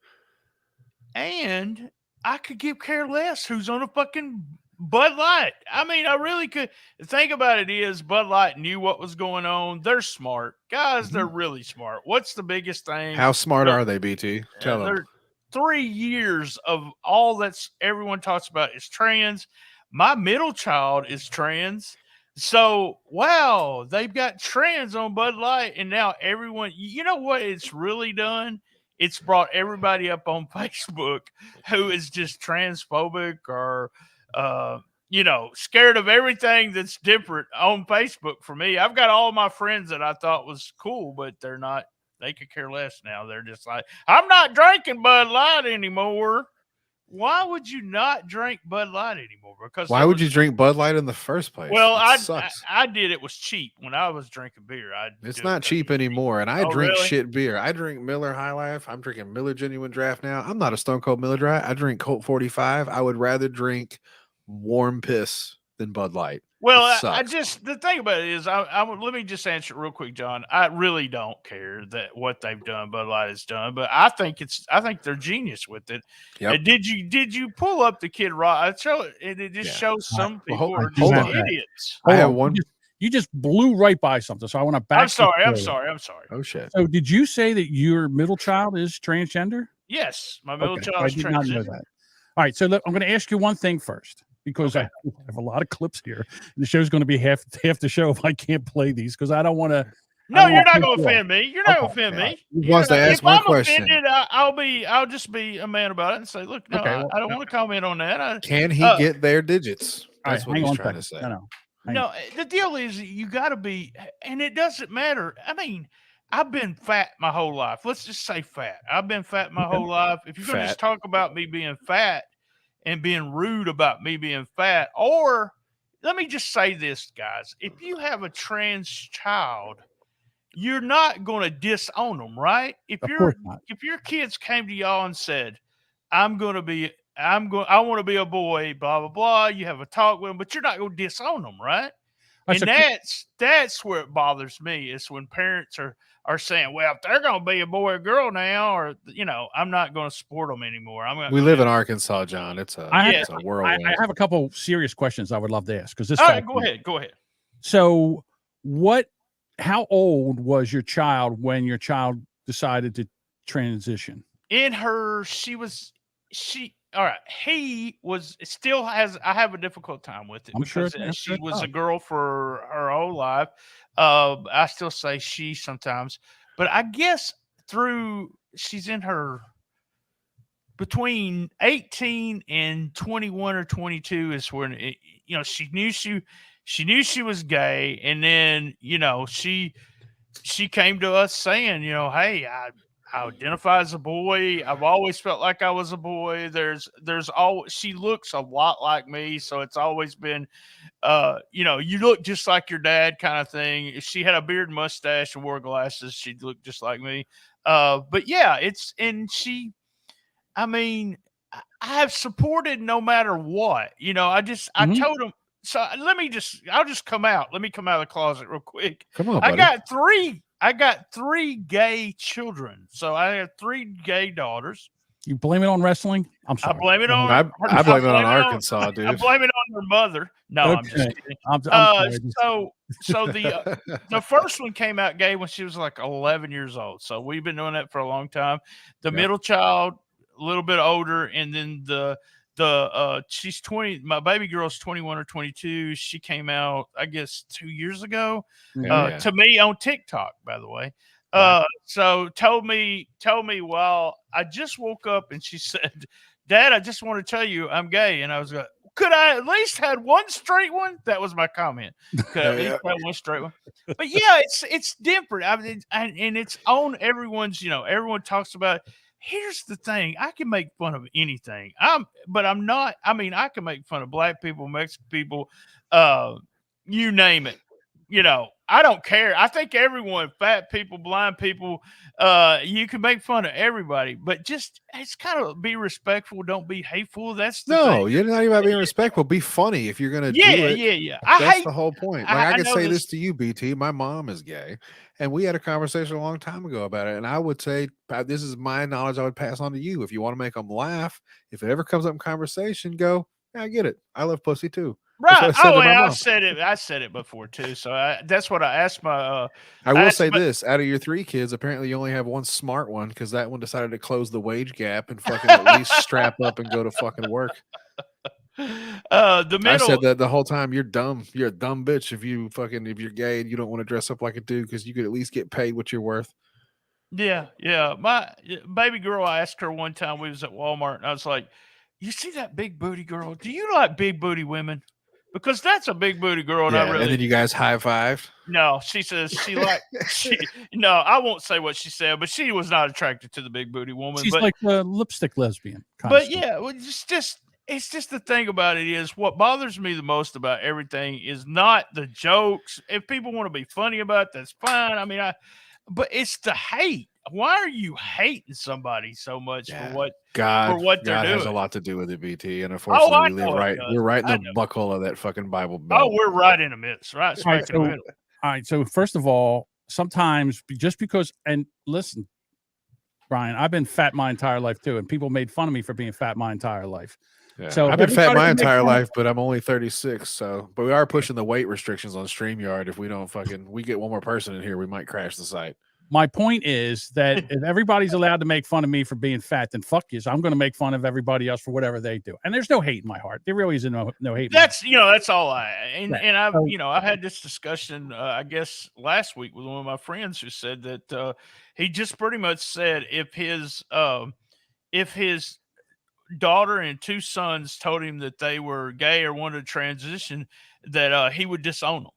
and I could give care less who's on a fucking Bud Light. I mean, I really could. The thing about it is, Bud Light knew what was going on. They're smart guys. They're really smart. What's the biggest thing? How smart They're- are they, BT? Tell them. They're 3 years of all that's everyone talks about is trans. My middle child is trans. So, wow, they've got trans on Bud Light. And now everyone, you know what it's really done? It's brought everybody up on Facebook who is just transphobic or, scared of everything that's different on Facebook for me. I've got all my friends that I thought was cool, but they're not. They could care less now. They're just like, I'm not drinking Bud Light anymore. Why would you not drink Bud Light anymore? Because Why would you drink Bud Light in the first place? Well, It sucks. I did. It was cheap when I was drinking beer. It's not cheap anymore, and I Oh, drink really? shit beer. I drink Miller High Life. I'm drinking Miller Genuine Draft now. I'm not a Stone Cold Miller Dry. I drink Colt 45. I would rather drink warm piss than Bud Light. Well, It I sucks. just the thing about it is, let me just answer it real quick, John. I really don't care that what they've done, Bud Light has done, but I think they're genius with it. Yep. And did you pull up the Kid Rock? I show it. It just Yeah. shows some Well, people are hold just on. idiots. I Hold have on. one. You just blew right by something. So I want to back. I'm sorry. you I'm through. sorry. I'm sorry. Oh shit. So did you say that your middle child is transgender? Yes, my middle Okay, child I is did not know transitioning. that. All right, so look, I'm going to ask you one thing first because Okay. I have a lot of clips here. The show's going to be half the show if I can't play these because I don't want to. No, you're not going to offend me. You're not going Okay, to offend me. He wants to ask If one I'm question. offended, I'll just be a man about it and say, look, no, Okay, I don't want to comment on that. Can he get their digits? All That's right, what hang he's on a trying to second. say. No. No, the deal is you got to be, and it doesn't matter. I mean, I've been fat my whole life. Let's just say fat. I've been fat my whole life. If you're going to just talk about me being fat and being rude about me being fat, or let me just say this, guys. If you have a trans child, you're not going to disown them, right? If Of course not. if your kids came to y'all and said, I want to be a boy, blah, blah, blah. You have a talk with them, but you're not going to disown them, right? That's And a- that's where it bothers me is when parents are saying, well, if they're going to be a boy or girl now, or, I'm not going to support them anymore. We live in Arkansas, John. It's a whirlwind. I have a couple serious questions I would love to ask because this. All right, go ahead. So, how old was your child when your child decided to transition? All right. He was still has. I have a difficult time with it I'm sure because she it's was tough. a girl for her whole life. I still say she sometimes, but I guess she's in her between 18 and 21 or 22 is when she knew she was gay, and then she came to us saying, hey, I identify as a boy. I've always felt like I was a boy. She looks a lot like me. So it's always been, you look just like your dad kind of thing. If she had a beard and mustache and wore glasses, she'd look just like me. But yeah, I have supported no matter what, I told him. So I'll just come out. Let me come out of the closet real quick. Come on, I buddy. got three gay children. So I have 3 gay daughters. You blame it on wrestling? I'm sorry. I blame it on. I blame it on Arkansas, dude. I blame it on her mother. No, Okay. I'm just kidding. I'm sorry. So the first one came out gay when she was like 11 years old. So we've been doing that for a long time. The middle child, a little bit older, and then she's 20. My baby girl's 21 or 22. She came out, I guess, 2 years ago. To me on TikTok, by the way. So told me, well, I just woke up and she said, Dad, I just want to tell you I'm gay. And I was like, could I at least had one straight one? That was my comment. Could I at least have one straight one? But yeah, it's different. I mean, and it's on everyone's, everyone talks about it. Here's the thing. I can make fun of anything. But I'm not, I can make fun of black people, Mexican people, you name it. I don't care. I think everyone, fat people, blind people, you can make fun of everybody, but it's kind of be respectful. Don't be hateful. That's the thing. You're not even about being respectful. Be funny if you're going to do it. Yeah. That's the whole point. Like I can say this to you, BT, my mom is gay, and we had a conversation a long time ago about it. And I would say, this is my knowledge I would pass on to you. If you want to make them laugh, if it ever comes up in conversation, go, yeah, I get it. I love pussy too. Right. I said it. I said it before too. So that's what I asked my. I will say this: out of your 3 kids, apparently you only have one smart one because that one decided to close the wage gap and fucking at least strap up and go to fucking work. The middle. I said that the whole time. You're dumb. You're a dumb bitch if you're gay and you don't want to dress up like a dude because you could at least get paid what you're worth. Yeah. My baby girl. I asked her one time. We was at Walmart and I was like, "You see that big booty girl? Do you like big booty women?" Because that's a big booty girl, and and then you guys high-fived. No, she says no, I won't say what she said, but she was not attracted to the big booty woman. She's like a lipstick lesbian. But yeah, well, it's just the thing about it is what bothers me the most about everything is not the jokes. If people want to be funny about it, that's fine. But it's the hate. Why are you hating somebody so much for what they're doing? Has a lot to do with it, BT. And unfortunately, we're right in the buckhole of that fucking Bible Belt. Oh, we're right in the midst, right? Smack in the middle. All right. So first of all, sometimes just because, and listen, Brian, I've been fat my entire life too, and people made fun of me for being fat my entire life. Yeah. So I've been fat my entire life, but I'm only 36. But we are pushing the weight restrictions on StreamYard. If we don't we get one more person in here, we might crash the site. My point is that if everybody's allowed to make fun of me for being fat, then fuck you. So I'm going to make fun of everybody else for whatever they do. And there's no hate in my heart. There really is no hate. That's that's all and Yeah. and I've So- I've had this discussion I guess last week with one of my friends who said that he just pretty much said if his daughter and 2 sons told him that they were gay or wanted to transition, that he would disown them.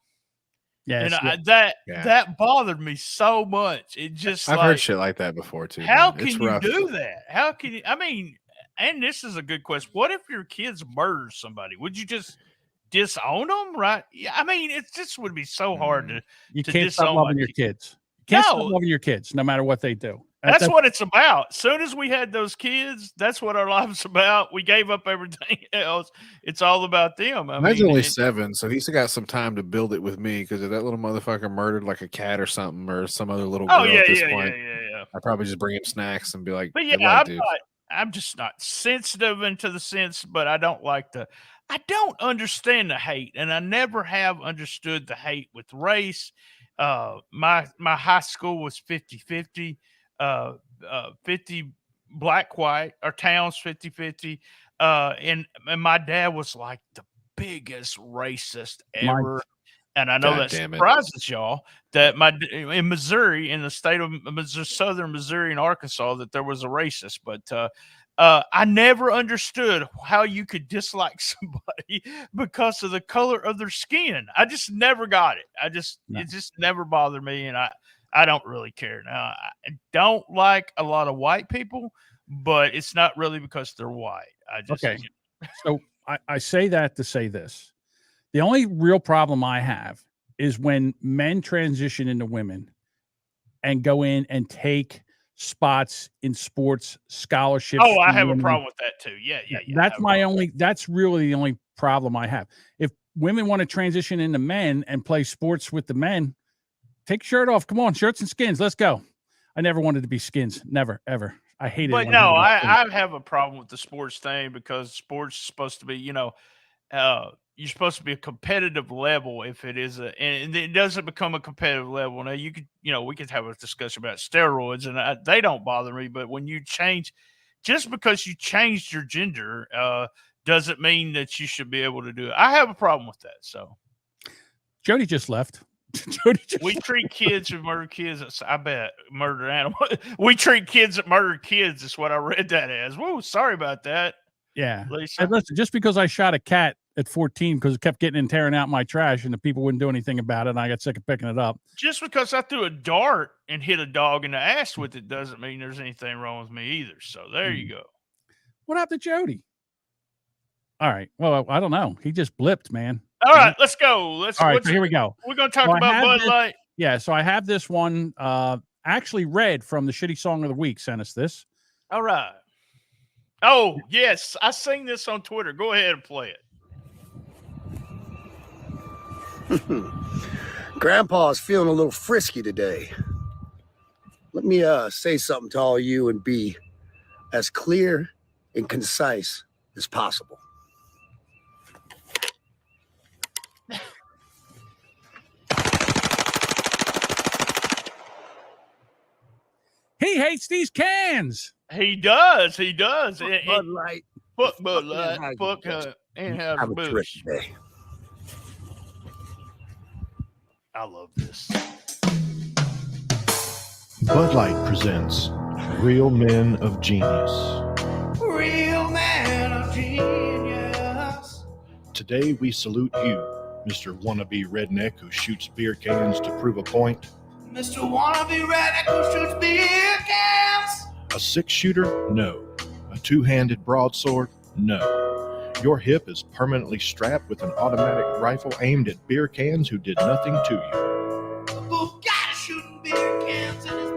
Yes, And yeah. that bothered me so much. It just I've heard shit like that before too. How man. can It's you rough. do that? How can you? I mean, and this is a good question. What if your kids murder somebody? Would you just disown them? Right? Yeah. I mean, it just would be so hard to. You to can't stop disown loving my your kid. kids. You can't stop No. loving your kids, no matter what they do. That's what it's about. As soon as we had those kids, that's what our life's about. We gave up everything else. It's all about them. Mine's only 7, so he's got some time to build it with me. Because if that little motherfucker murdered like a cat or something, or some other little girl at this point, I'd probably just bring him snacks and be like, But yeah, "Good luck, dude." I'm just not sensitive into the sense, but I don't understand the hate, and I never have understood the hate with race. My high school was 50-50, 50 black, white, our town's 50-50. And my dad was like the biggest racist ever. And I know God that damn it. surprises y'all that in Missouri, in the state of southern Missouri and Arkansas, that there was a racist. But I never understood how you could dislike somebody because of the color of their skin. I just never got it. It just never bothered me, and I don't really care. Now, I don't like a lot of white people, but it's not really because they're white. Okay. So I say that to say this. The only real problem I have is when men transition into women and go in and take spots in sports scholarships. Oh, I have a problem with that too. Yeah. That's really the only problem I have. If women want to transition into men and play sports with the men, take your shirt off. Come on, shirts and skins. Let's go. I never wanted to be skins. Never, ever. I hated it. But no, I have a problem with the sports thing because sports is supposed to be, you're supposed to be a competitive level if it is and it doesn't become a competitive level. Now you could, we could have a discussion about steroids and they don't bother me, but when you change, just because you changed your gender, doesn't mean that you should be able to do it. I have a problem with that. So Jody just left. We treat kids who murder kids. I bet murder animals. We treat kids that murder kids. Is what I read that as. Whoa, sorry about that. Yeah. Lisa. And listen, just because I shot a cat at 14 because it kept getting and tearing out my trash and the people wouldn't do anything about it, and I got sick of picking it up. Just because I threw a dart and hit a dog in the ass with it doesn't mean there's anything wrong with me either. So there you go. What happened to Jody? All right. Well, I don't know. He just blipped, man. All right, let's go. All right, so here we go. We're going to talk about Bud Light. Yeah, so I have this one actually Red from the Shitty Song of the Week sent us this. All right. Oh, yes. I seen this on Twitter. Go ahead and play it. Grandpa's feeling a little frisky today. Let me say something to all you and be as clear and concise as possible. He hates these cans. He does. He does. Bud Light. Fuck Bud Light. Fuck Anheuser-Busch. Terrific day. I love this. Bud Light presents Real Men of Genius. Real man of genius. Today we salute you, Mr. Wannabe Redneck who shoots beer cans to prove a point. Mr. Wannabe Redneck who shoots beer cans. A 6-shooter? No. A 2-handed broadsword? No. Your hip is permanently strapped with an automatic rifle aimed at beer cans who did nothing to you. The bull got shooting beer cans in his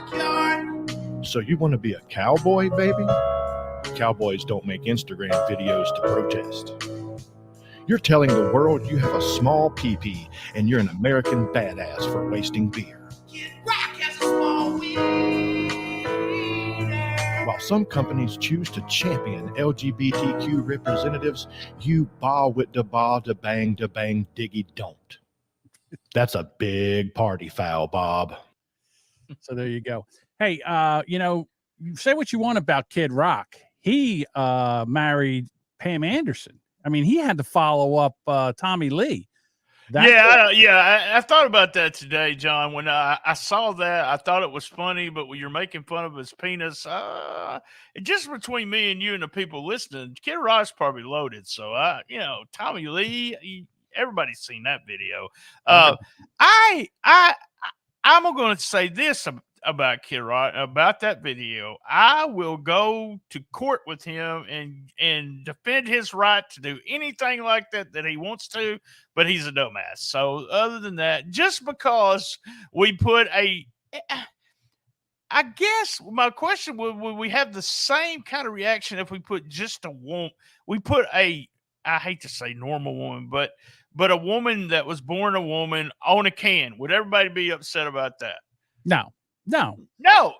backyard. So you want to be a cowboy, baby? Cowboys don't make Instagram videos to protest. You're telling the world you have a small pee-pee and you're an American badass for wasting beer. Kid Rock has a small wiener. While some companies choose to champion LGBTQ representatives, you ba with da ba da bang diggy don't. That's a big party foul, Bob. So there you go. Hey, you say what you want about Kid Rock. He married Pam Anderson. I mean, he had to follow up Tommy Lee. I thought about that today, John. When I saw that, I thought it was funny, but when you're making fun of his penis, just between me and you and the people listening, Kid Rock's probably loaded. So, Tommy Lee, everybody's seen that video. I'm going to say this about Kid Rock, about that video. I will go to court with him and defend his right to do anything like that he wants to, but he's a dumbass. So other than that, just because we put I guess my question would we have the same kind of reaction if we put just a woman, I hate to say normal woman, but a woman that was born a woman on a can. Would everybody be upset about that? No.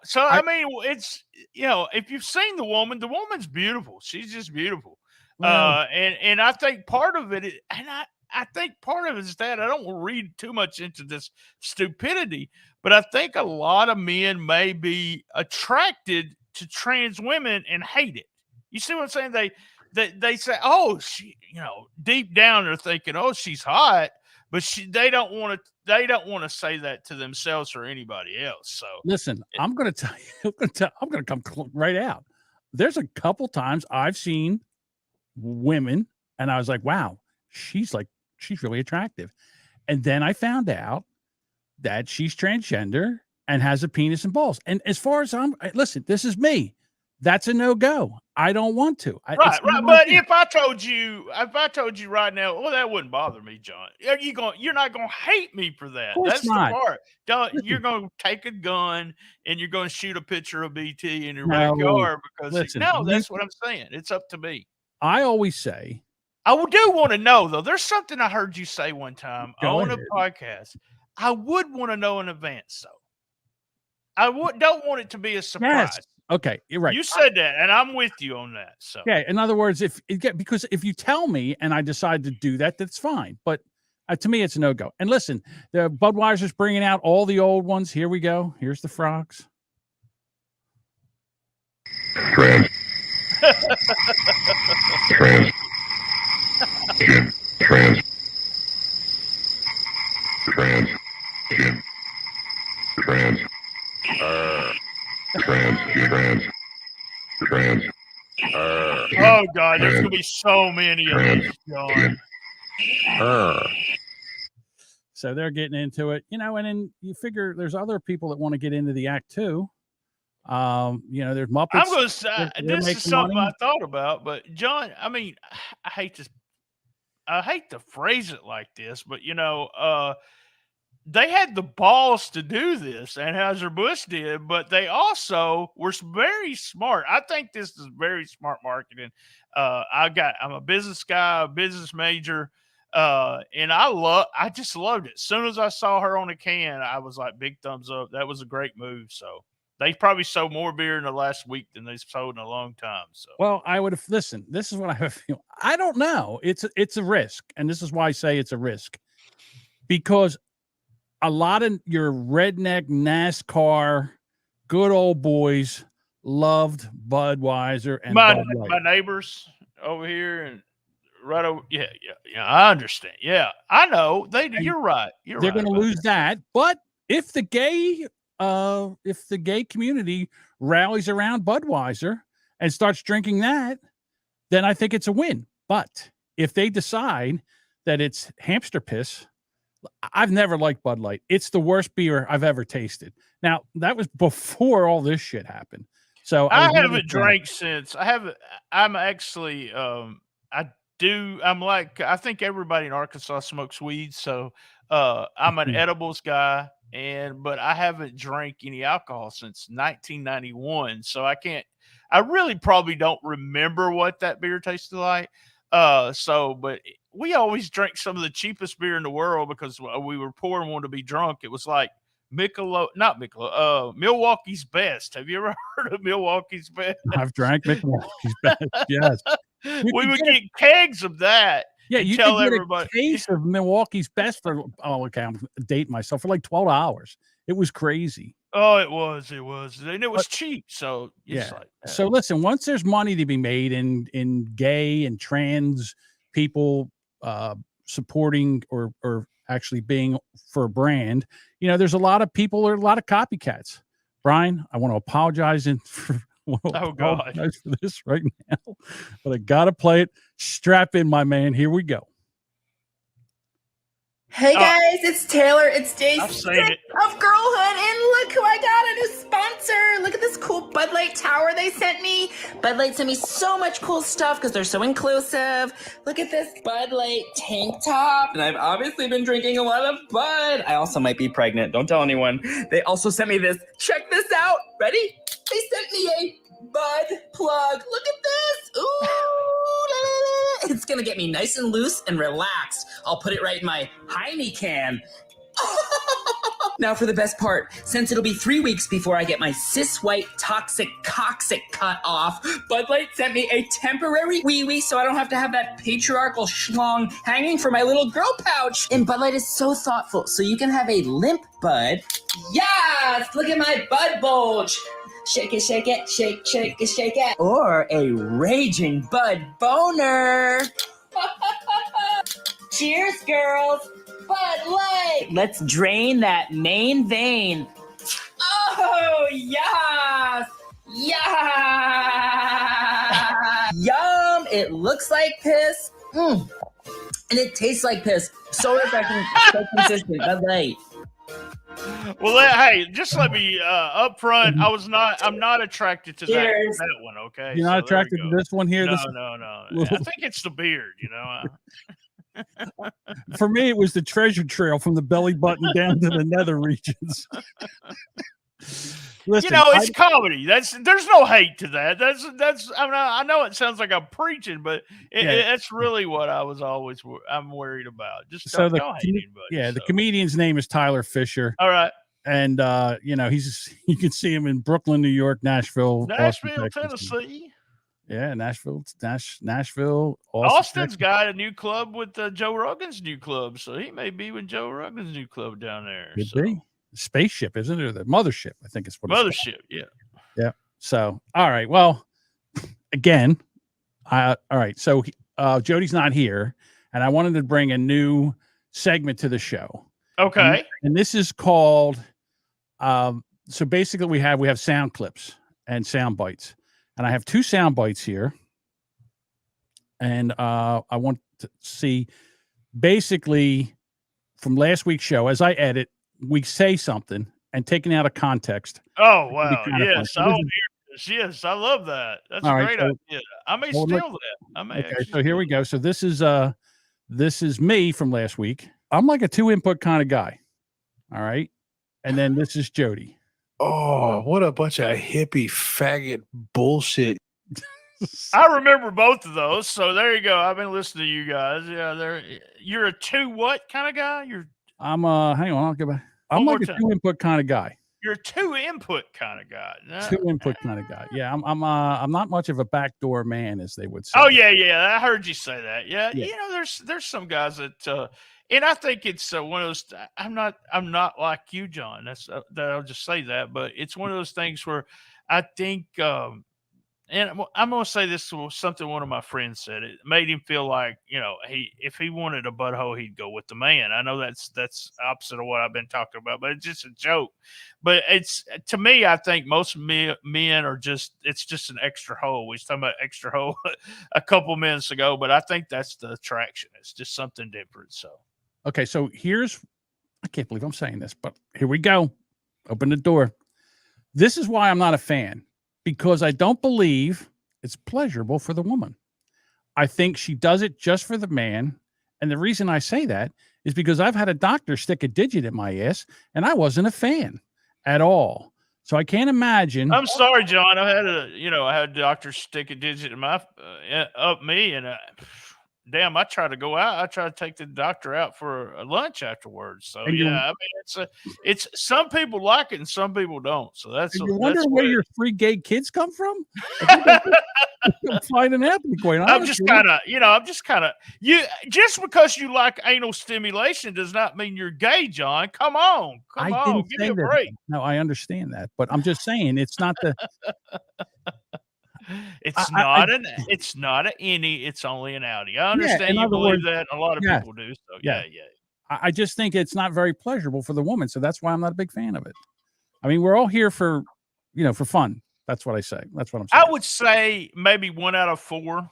So I mean, it's if you've seen the woman's beautiful. She's just beautiful. Well, and I think part of it, I think part of it is that I don't want to read too much into this stupidity, but I think a lot of men may be attracted to trans women and hate it. You see what I'm saying? They say, oh, she, deep down they're thinking, oh, she's hot, but they don't want to say that to themselves or anybody else. So listen, I'm going to tell you, I'm going to come right out. There's a couple times I've seen women and I was like, wow, she's really attractive. And then I found out that she's transgender and has a penis and balls. And as far as listen, this is me. That's a no-go. I don't want to. Right. But if I told you right now, well, that wouldn't bother me, John. You're not going to hate me for that. That's not the part. You're going to take a gun and you're going to shoot a picture of BT in your backyard because that's what I'm saying. It's up to me. I always say, I do want to know though. There's something I heard you say one time on a podcast. I would want to know in advance, though. I don't want it to be a surprise. Yes. Okay, you're right. You said that, and I'm with you on that. So yeah, in other words, because if you tell me and I decide to do that, that's fine. But to me, it's a no-go. And listen, the Budweiser's bringing out all the old ones. Here we go. Here's the frogs. Trans. Oh God, there's gonna be so many of them, John. So they're getting into it, and then you figure there's other people that want to get into the act too. There's Muppets. I'm gonna say this is something I thought about, but John, I mean, I hate to phrase it like this, but they had the balls to do this, Anheuser-Busch did, but they also were very smart. I think this is very smart marketing. I'm a business guy, a business major, and I just loved it. As soon as I saw her on a can, I was like, big thumbs up. That was a great move. So they probably sold more beer in the last week than they've sold in a long time. So well, I would have listened. This is what I have a feel. I don't know. It's a risk, and this is why I say it's a risk, because a lot of your redneck NASCAR good old boys loved Budweiser and my neighbors over here and right over. Yeah. I understand. Yeah, I know. You're right. They're going to lose that. But if the gay community rallies around Budweiser and starts drinking that, then I think it's a win. But if they decide that it's hamster piss, I've never liked Bud Light. It's the worst beer I've ever tasted. Now, that was before all this shit happened. So I haven't drank since. I'm actually, I think everybody in Arkansas smokes weed. So I'm an edibles guy, but I haven't drank any alcohol since 1991. So I really probably don't remember what that beer tasted like. But we always drank some of the cheapest beer in the world because we were poor and wanted to be drunk. It was like Milwaukee's Best. Have you ever heard of Milwaukee's Best? I've drank Milwaukee's Best. Yes. We would get kegs of that Yeah, and you tell could get everybody. a case of Milwaukee's Best for I'm dating myself for like 12 hours. It was crazy. Oh, it was, and it was But cheap. So it's yeah. like, So listen, once there's money to be made in gay and trans people supporting or actually being for a brand, there's a lot of people or a lot of copycats. Brian, I want to apologize for this right now, but I gotta play it. Strap in, my man. Here we go. Hey guys, it's Taylor. It's day I've 6 seen it. of girlhood, and look who I got, a new sponsor. Look at this cool Bud Light tower they sent me. Bud Light sent me so much cool stuff because they're so inclusive. Look at this Bud Light tank top, and I've obviously been drinking a lot of Bud. I also might be pregnant. Don't tell anyone. They also sent me this. Check this out. Ready? They sent me a Bud plug. Look at this. Ooh, la, la, la. It's gonna get me nice and loose and relaxed. I'll put it right in my Heine can. Now for the best part. Since it'll be 3 weeks before I get my cis-white toxic coccyx cut off, Bud Light sent me a temporary wee-wee so I don't have to have that patriarchal schlong hanging from my little girl pouch. And Bud Light is so thoughtful, so you can have a limp bud. Yes! Look at my bud bulge. Shake it, shake it, shake, shake it, shake it. Or a raging bud boner. Cheers, girls. Bud Light. Let's drain that main vein. Oh, yes. Yeah. Yum. It looks like piss. And it tastes like piss. So refreshing, so consistent. Bud Light. Well, hey, just let me up front. I'm not attracted to that one. Okay, You're not attracted to this one here. No. Little... I think it's the beard. For me, it was the treasure trail from the belly button down to the nether regions. Listen, it's comedy. There's no hate to that. I know it sounds like I'm preaching, but that's really what I'm worried about. Just don't hate anybody. Yeah, the comedian's name is Tyler Fisher. All right. And you can see him in Brooklyn, New York, Nashville, Austin, Tennessee. Yeah, Nashville, Austin's got a new club with Joe Rogan's new club, so he may be with Joe Rogan's new club down there. Could be. Spaceship, isn't it? Or the mothership, I think it's what Mothership, yeah. So, all right. Well, again, all right. So Jody's not here, and I wanted to bring a new segment to the show. Okay. And this is called so basically we have sound clips and sound bites. And I have 2 sound bites here. And I want to see basically from last week's show, as I edit, we say something and taken out of context. Oh, wow. Yes. Yes, I love that. That's a great idea. I may steal that. So here we go. So this is me from last week. I'm like a 2-input kind of guy. All right. And then this is Jody. Oh, what a bunch of hippie faggot bullshit. I remember both of those. So there you go. I've been listening to you guys. Yeah, you're a 2 what kind of guy? I'm hang on, I'll get back. I'm like a 2-input kind of guy. You're a 2-input kind of guy. 2-input kind of guy. Yeah, I'm not much of a backdoor man, as they would say. Oh yeah. I heard you say that. Yeah. There's some guys that and I think it's one of those. I'm not like you, John. That's that I'll just say that. But it's one of those things where I think, and I'm going to say this was something one of my friends said. It made him feel like if he wanted a butthole, he'd go with the man. I know that's opposite of what I've been talking about, but it's just a joke. But it's to me, I think most men are it's just an extra hole. We was talking about extra hole a couple minutes ago, but I think that's the attraction. It's just something different. So. Okay, so I can't believe I'm saying this, but here we go. Open the door. This is why I'm not a fan, because I don't believe it's pleasurable for the woman. I think she does it just for the man. And the reason I say that is because I've had a doctor stick a digit in my ass and I wasn't a fan at all. So I can't imagine. I'm sorry, John. I had a doctor stick a digit in my up me, and damn, I try to go out. I try to take the doctor out for a lunch afterwards. So And yeah, I mean, it's some people like it and some people don't. So that's you wonder where your 3 gay kids come from? I'm finding out. I'm just kind of you. Just because you like anal stimulation does not mean you're gay, John. Come on, give me a break. No, I understand that, but I'm just saying it's not the. It's not an innie. It's only an outie. I understand you believe that. A lot of people do. So yeah. I just think it's not very pleasurable for the woman, so that's why I'm not a big fan of it. I mean, we're all here for, for fun. That's what I say. That's what I'm saying. I would say maybe 1 out of 4.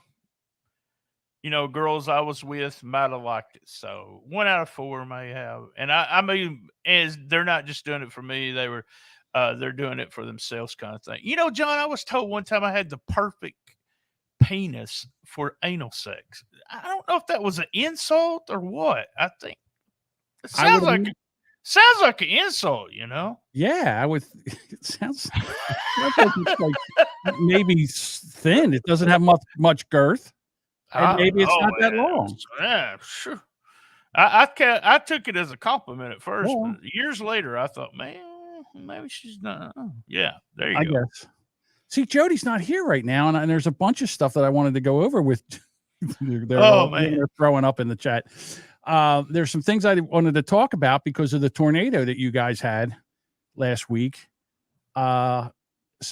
Girls I was with might have liked it. So 1 out of 4 may have. And I mean, as they're not just doing it for me, they're doing it for themselves, kind of thing. John, I was told one time I had the perfect penis for anal sex. I don't know if that was an insult or what. I think it sounds like an insult, Yeah, I would. It sounds like it's like maybe thin. It doesn't have much girth, and maybe it's not that long. Yeah, sure. I took it as a compliment at first, but years later, I thought, man, maybe she's not. Yeah, there you go. Guess. See, Jody's not here right now, and there's a bunch of stuff that I wanted to go over with. They're throwing up in the chat. There's some things I wanted to talk about because of the tornado that you guys had last week. But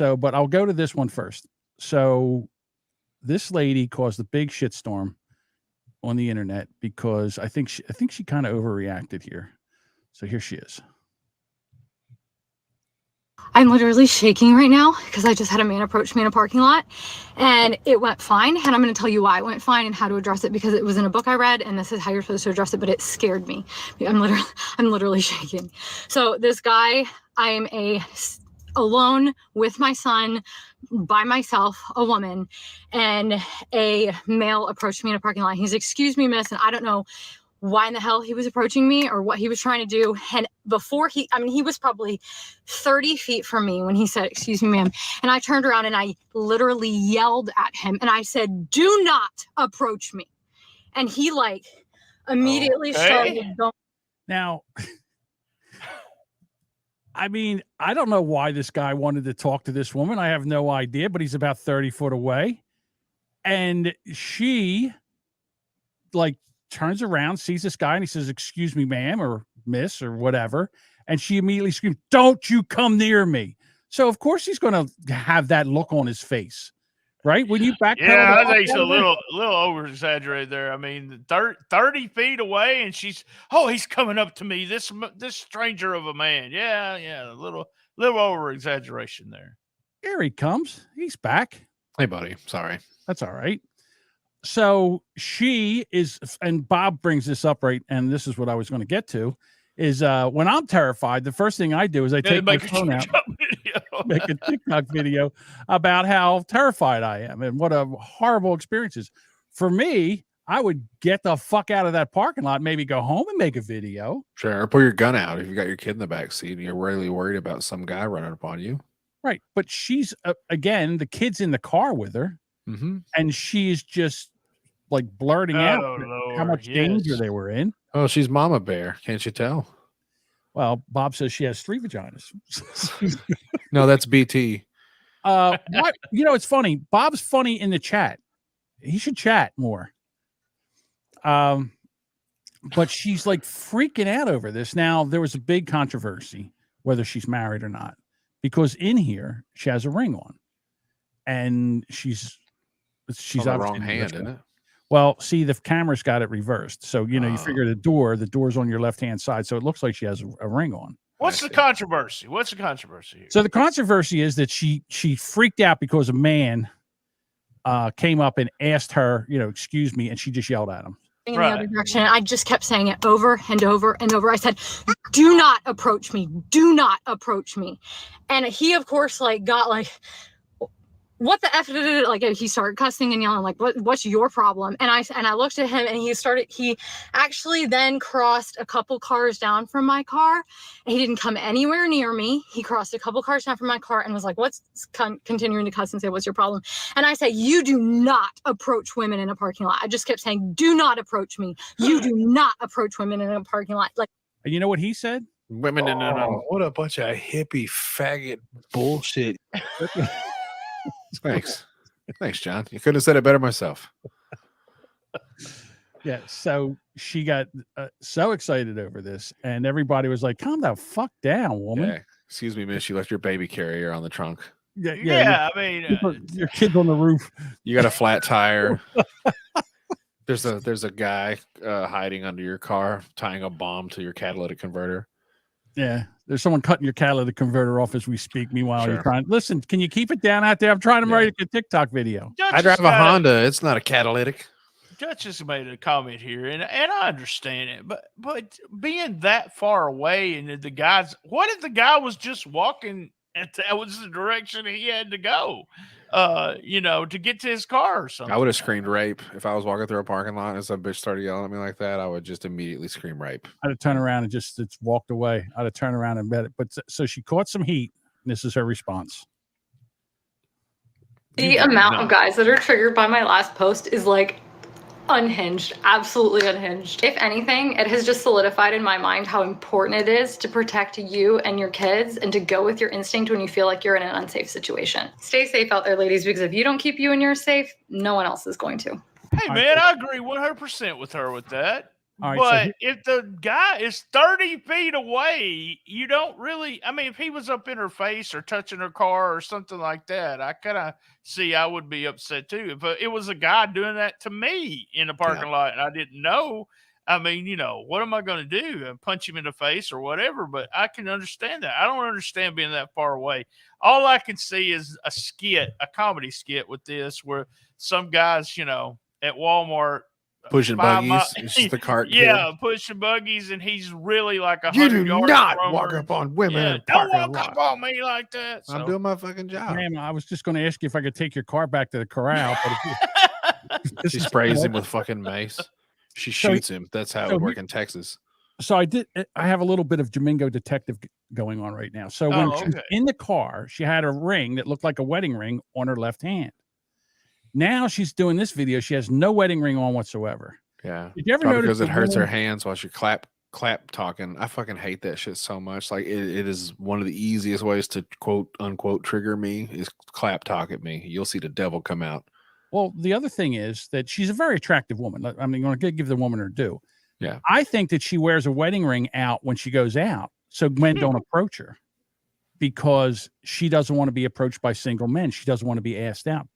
I'll go to this one first. So this lady caused a big shitstorm on the internet because I think she kind of overreacted here. So here she is. I'm literally shaking right now because I just had a man approach me in a parking lot and it went fine. And I'm going to tell you why it went fine and how to address it, because it was in a book I read and this is how you're supposed to address it, but it scared me. I'm literally shaking. So this guy, I am alone with my son, by myself, a woman, and a male approached me in a parking lot. He's, "Excuse me, miss," and I don't know why in the hell he was approaching me or what he was trying to do. And before he was probably 30 feet from me when he said, "Excuse me, ma'am." And I turned around and I literally yelled at him and I said, "Do not approach me." And he immediately started going. Now, I mean, I don't know why this guy wanted to talk to this woman. I have no idea, but he's about 30 foot away. And she turns around, sees this guy, and he says, "Excuse me, ma'am," or "miss," or whatever. And she immediately screams, "Don't you come near me." So of course he's going to have that look on his face, right? When you backpedal. Yeah, I think it's a little over exaggerated there. I mean, 30 feet away, and he's coming up to me, this stranger of a man. Yeah, a little over exaggeration there. Here he comes. He's back. Hey, buddy. Sorry. That's all right. So she is, and Bob brings this up, right? And this is what I was going to get to, is when I'm terrified, the first thing I do is I take my phone out, make a TikTok video about how terrified I am and what a horrible experience is. For me, I would get the fuck out of that parking lot, maybe go home and make a video. Sure. Or pull your gun out if you got your kid in the back seat and you're really worried about some guy running upon you. Right. But she's, again, the kid's in the car with her. Mm-hmm. And she's just blurting out how much danger they were in. Oh, she's Mama Bear. Can't you tell? Well, Bob says she has 3 vaginas. No, that's BT. It's funny. Bob's funny in the chat. He should chat more. But she's freaking out over this. Now, there was a big controversy whether she's married or not, because in here she has a ring on, and she's on the wrong hand, isn't it? Well, see, the camera's got it reversed. So, you figure the door's on your left-hand side. So it looks like she has a ring on. What's the controversy? Here? So the controversy is that she freaked out because a man came up and asked her, "Excuse me," and she just yelled at him. In the other direction. I just kept saying it over and over and over. I said, "Do not approach me. Do not approach me." And he, of course, got what the F did it? Like he started cussing and yelling, like, what's your problem? And I looked at him and he actually then crossed a couple cars down from my car. He didn't come anywhere near me. He crossed a couple cars down from my car and was like, continuing to cuss and say, what's your problem? And I said, you do not approach women in a parking lot. I just kept saying, do not approach me. You do not approach women in a parking lot. Like, and you know what he said? Women in what a bunch of hippie faggot bullshit. Thanks, John. You couldn't have said it better myself. Yeah, so she got so excited over this, and everybody was like, "Calm the fuck down, woman." Yeah. Excuse me, miss. You left your baby carrier on the trunk. Yeah. I mean, your kid's on the roof. You got a flat tire. There's a guy hiding under your car, tying a bomb to your catalytic converter. Yeah, there's someone cutting your catalytic converter off as we speak. Meanwhile, Sure. you're trying. Listen, can you keep it down out there? I'm trying to write a TikTok video. I drive a Honda. It's not a catalytic. Judge just made a comment here, and I understand it, but being that far away, and what if the guy was just walking, and that was the direction he had to go, to get to his car or something? I would have screamed rape if I was walking through a parking lot and some bitch started yelling at me like that. I would just immediately scream rape. I'd have turned around and just walked away. I'd have turned around and bet it. But so she caught some heat. And this is her response. the amount of guys that are triggered by my last post is like unhinged, absolutely unhinged. If anything, it has just solidified in my mind how important it is to protect you and your kids and to go with your instinct when you feel like you're in an unsafe situation. Stay safe out there, ladies, because if you don't keep you and yours safe, no one else is going to. Hey, man, I agree 100% with her with that. All right, But if the guy is 30 feet away, you don't really, I mean, if he was up in her face or touching her car or something like that, I kind of see I would be upset too. If it was a guy doing that to me in the parking lot and I didn't know, I mean, what am I going to do? Punch him in the face or whatever? But I can understand that. I don't understand being that far away. All I can see is a comedy skit with this where some guys, at Walmart, pushing buggies. It's just the cart kid. Yeah, pushing buggies, and he's really like 100 You do yards not from walk her. up on women in a Don't parking walk lot. up on me like that. I'm doing my fucking job. Ma'am, I was just going to ask you if I could take your car back to the corral. But She sprays him with fucking mace. She shoots him. That's how it would work in Texas. So I have a little bit of Domingo detective going on right now. So when she was in the car, she had a ring that looked like a wedding ring on her left hand. Now she's doing this video. She has no wedding ring on whatsoever. Yeah. Did you ever notice because it hurts her hands while she clap talking? I fucking hate that shit so much. Like it is one of the easiest ways to quote unquote trigger me is clap talk at me. You'll see the devil come out. Well, the other thing is that she's a very attractive woman. I mean, I'm going to give the woman her due. Yeah. I think that she wears a wedding ring out when she goes out so men don't approach her because she doesn't want to be approached by single men. She doesn't want to be asked out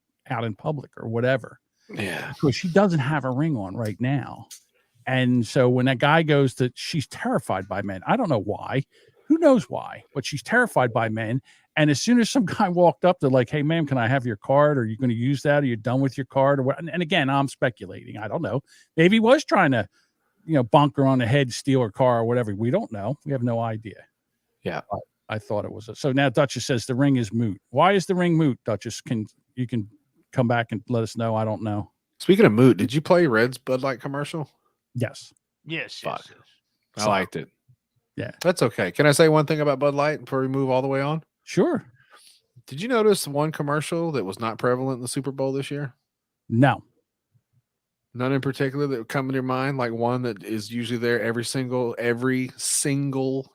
in public or whatever. Yeah. Because she doesn't have a ring on right now. And so when that guy goes she's terrified by men. I don't know why. Who knows why? But she's terrified by men. And as soon as some guy walked up, they're like, hey, ma'am, can I have your card? Are you going to use that? Are you done with your card? Or what? And again, I'm speculating. I don't know. Maybe he was trying to, bonk her on the head, steal her car or whatever. We don't know. We have no idea. Yeah. I thought it was. So now Duchess says the ring is moot. Why is the ring moot, Duchess? You can come back and let us know. I don't know. Speaking of moot, did you play Red's Bud Light commercial? Yes. Yes. Fuck. I liked it. Yeah. That's okay. Can I say one thing about Bud Light before we move all the way on? Sure. Did you notice one commercial that was not prevalent in the Super Bowl this year? No. None in particular that would come to your mind, like one that is usually there every single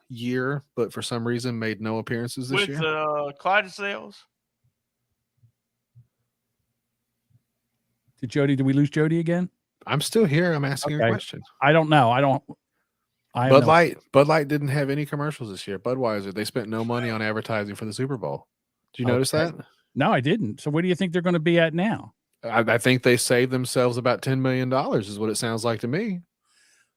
year, but for some reason made no appearances this year? With Clydesdales? Did we lose Jody again? I'm still here. I'm asking a question. I don't know. Bud Light didn't have any commercials this year. Budweiser, they spent no money on advertising for the Super Bowl. Did you notice that? No, I didn't. So where do you think they're going to be at now? I think they saved themselves about $10 million is what it sounds like to me.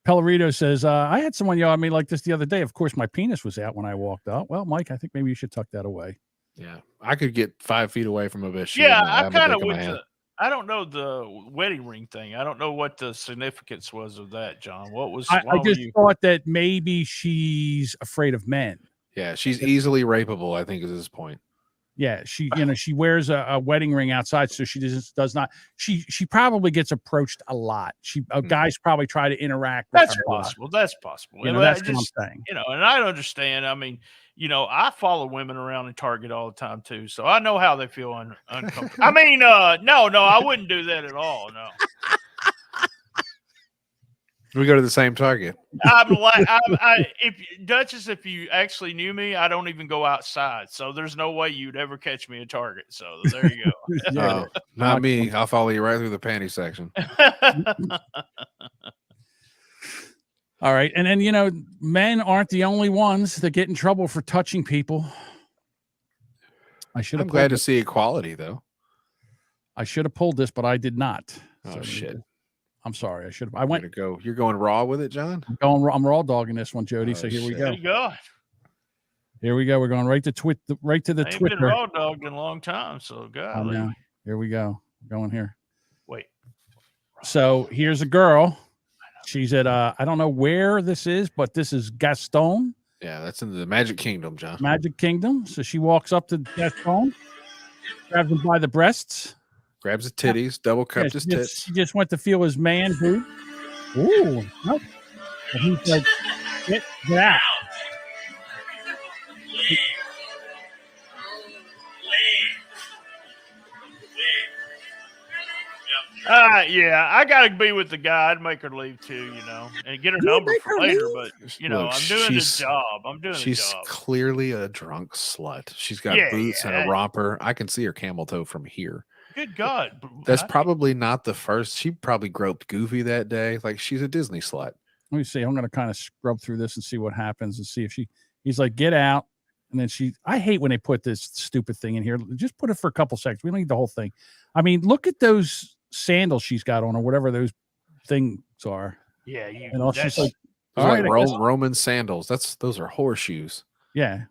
Pellerito says, I had someone yell at me like this the other day. Of course, my penis was out when I walked up. Well, Mike, I think maybe you should tuck that away. Yeah. I could get 5 feet away from a bitch. Yeah, I kind of went I don't know the wedding ring thing. I don't know what the significance was of that, John. What was I just thought that maybe she's afraid of men. Yeah, she's easily rapeable, I think is his point. Yeah, she wears a wedding ring outside, so she does not. She probably gets approached a lot. Guys probably try to interact with That's her possible. That's possible. That's what I'm saying. And I understand. I mean, I follow women around in Target all the time too, so I know how they feel uncomfortable. I mean, no, I wouldn't do that at all. No. We go to the same Target. If you actually knew me, I don't even go outside. So there's no way you'd ever catch me at Target. So there you go. Not me. I'll follow you right through the panty section. All right. And then, men aren't the only ones that get in trouble for touching people. I'm glad to see equality, though. I should have pulled this, but I did not. Oh, shit. I'm sorry. I should have. I went. You're going raw with it, John? I'm raw dogging this one, Jody. So here we go. There you go. Here we go. We're going right to the Twitter. Ain't been raw dogged in a long time. So God. Here we go. We're going here. Wait. So here's a girl. She's at I don't know where this is, but this is Gaston. Yeah, that's in the Magic Kingdom, John. Magic Kingdom. So she walks up to Gaston, grabs him by the breasts. Grabs his titties, double cupped his tits. She just went to feel his man boob. Ooh, nope. And he's like, get out. Yeah, I gotta be with the guy. I'd make her leave too, and get her number for later. But I'm doing the job. She's clearly a drunk slut. She's got boots and a romper. I can see her camel toe from here. Good God. That's probably not the first. She probably groped Goofy that day. Like, she's a Disney slut. Let me see. I'm going to kind of scrub through this and see what happens and see if he's like, get out. And then I hate when they put this stupid thing in here. Just put it for a couple seconds. We don't need the whole thing. I mean, look at those sandals she's got on or whatever those things are. Yeah. She's like, all right, Roman sandals. Those are horseshoes. Yeah.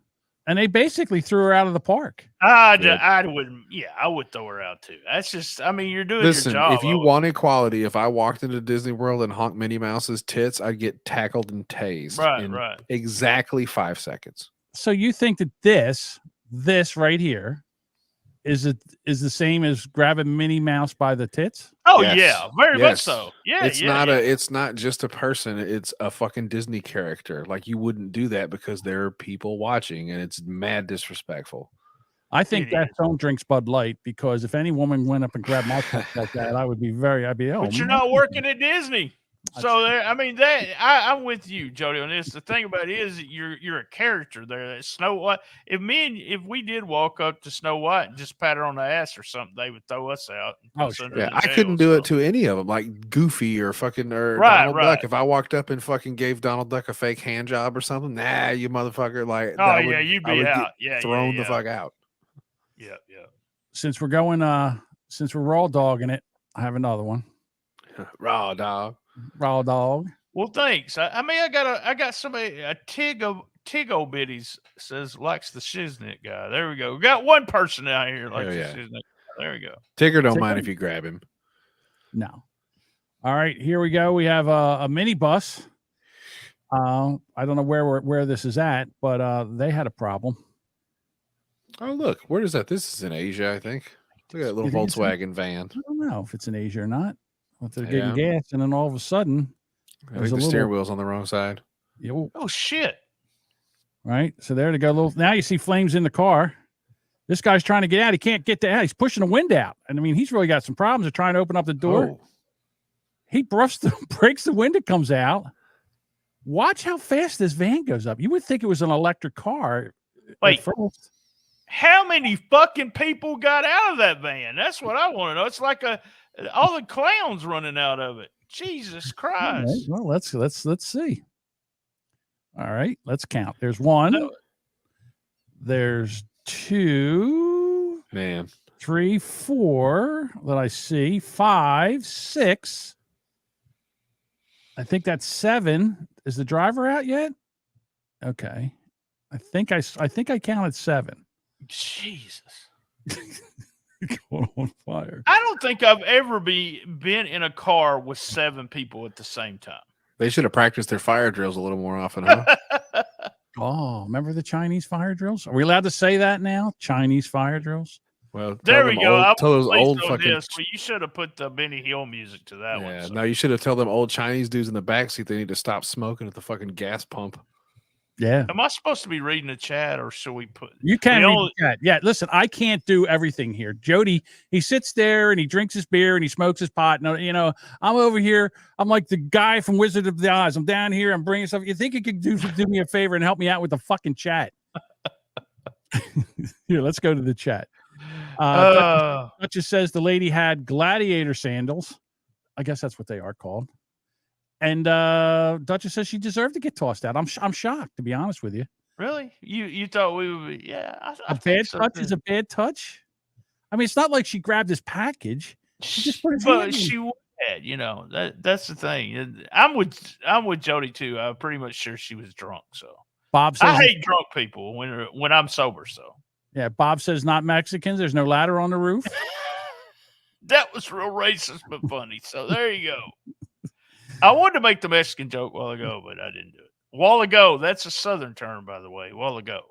And they basically threw her out of the park. I wouldn't. Yeah, I would throw her out too. That's just. I mean, you're doing your job. If you want equality, if I walked into Disney World and honked Minnie Mouse's tits, I'd get tackled and tased. Right. Exactly 5 seconds. So you think that this right here is the same as grabbing Minnie Mouse by the tits? Oh yeah, very much so. Yeah, it's not just a person, it's a fucking Disney character. Like, you wouldn't do that because there are people watching, and it's mad disrespectful. I think Gaston drinks Bud Light, because if any woman went up and grabbed my tits like that, I'd be but you're not working at Disney. So I'm with you, Jody, on this. The thing about it is you're a character there. Snow White. If we did walk up to Snow White and just pat her on the ass or something, they would throw us out. I couldn't do it to any of them, like Goofy or Donald Duck. If I walked up and fucking gave Donald Duck a fake hand job or something, you motherfucker! Like, you'd be out. Thrown the fuck out. Yeah. Since we're raw dogging it, I have another one. Raw dog. Well, thanks. I got somebody, a Tig Biddies says likes the Shiznit guy. There we go. We got one person out here likes the Shiznit guy. There we go. Tigger don't mind if you grab him. No. All right, here we go. We have a mini bus. I don't know where this is at, but they had a problem. Oh, look, where is that? This is in Asia, I think. Look at that little Volkswagen van. I don't know if it's in Asia or not. They're getting gas, and then all of a sudden, I think the steering wheel's on the wrong side. Oh shit! Right, so there to go. Now you see flames in the car. This guy's trying to get out. He can't get out. He's pushing the wind out, and I mean, he's really got some problems. They're trying to open up the door. Oh. He breaks the window, comes out. Watch how fast this van goes up. You would think it was an electric car. Wait, how many fucking people got out of that van? That's what I want to know. It's like all the clowns running out of it. Jesus Christ. Right, well, let's see. All right, let's count. There's one. There's two. Man. 3, 4 that I see. 5, 6. I think that's 7. Is the driver out yet? Okay. I think I counted 7. Jesus. Going on fire. I don't think I've ever been in a car with 7 people at the same time. They should have practiced their fire drills a little more often, huh? Oh, remember the Chinese fire drills? Are we allowed to say that now? Chinese fire drills? Well, There we go. Tell those old Well, fucking. you should have put the Benny Hill music to that one. Yeah, So. no, you should have told them old Chinese dudes in the backseat they need to stop smoking at the fucking gas pump. Yeah. Am I supposed to be reading the chat, or should we put? You can read the chat. Yeah, listen, I can't do everything here. Jody, he sits there and he drinks his beer and he smokes his pot. No, you know, I'm over here. I'm like the guy from Wizard of the Oz. I'm down here. I'm bringing stuff. You think you could do me a favor and help me out with the fucking chat? Here, let's go to the chat. Duchess says the lady had gladiator sandals. I guess that's what they are called. And Duchess says she deserved to get tossed out. I'm shocked, to be honest with you. Really? You thought we would be? Yeah, I bad touch is a bad touch. I mean, it's not like she grabbed his package. She just put his hand in. She would, you know. That's the thing. I'm with Jody too. I'm pretty much sure she was drunk. So Bob says, I hate drunk people when I'm sober. So yeah, Bob says not Mexicans. There's no ladder on the roof. That was real racist but funny. So there you go. I wanted to make the Mexican joke a while ago, but I didn't do it. While ago, that's a Southern term, by the way. While ago.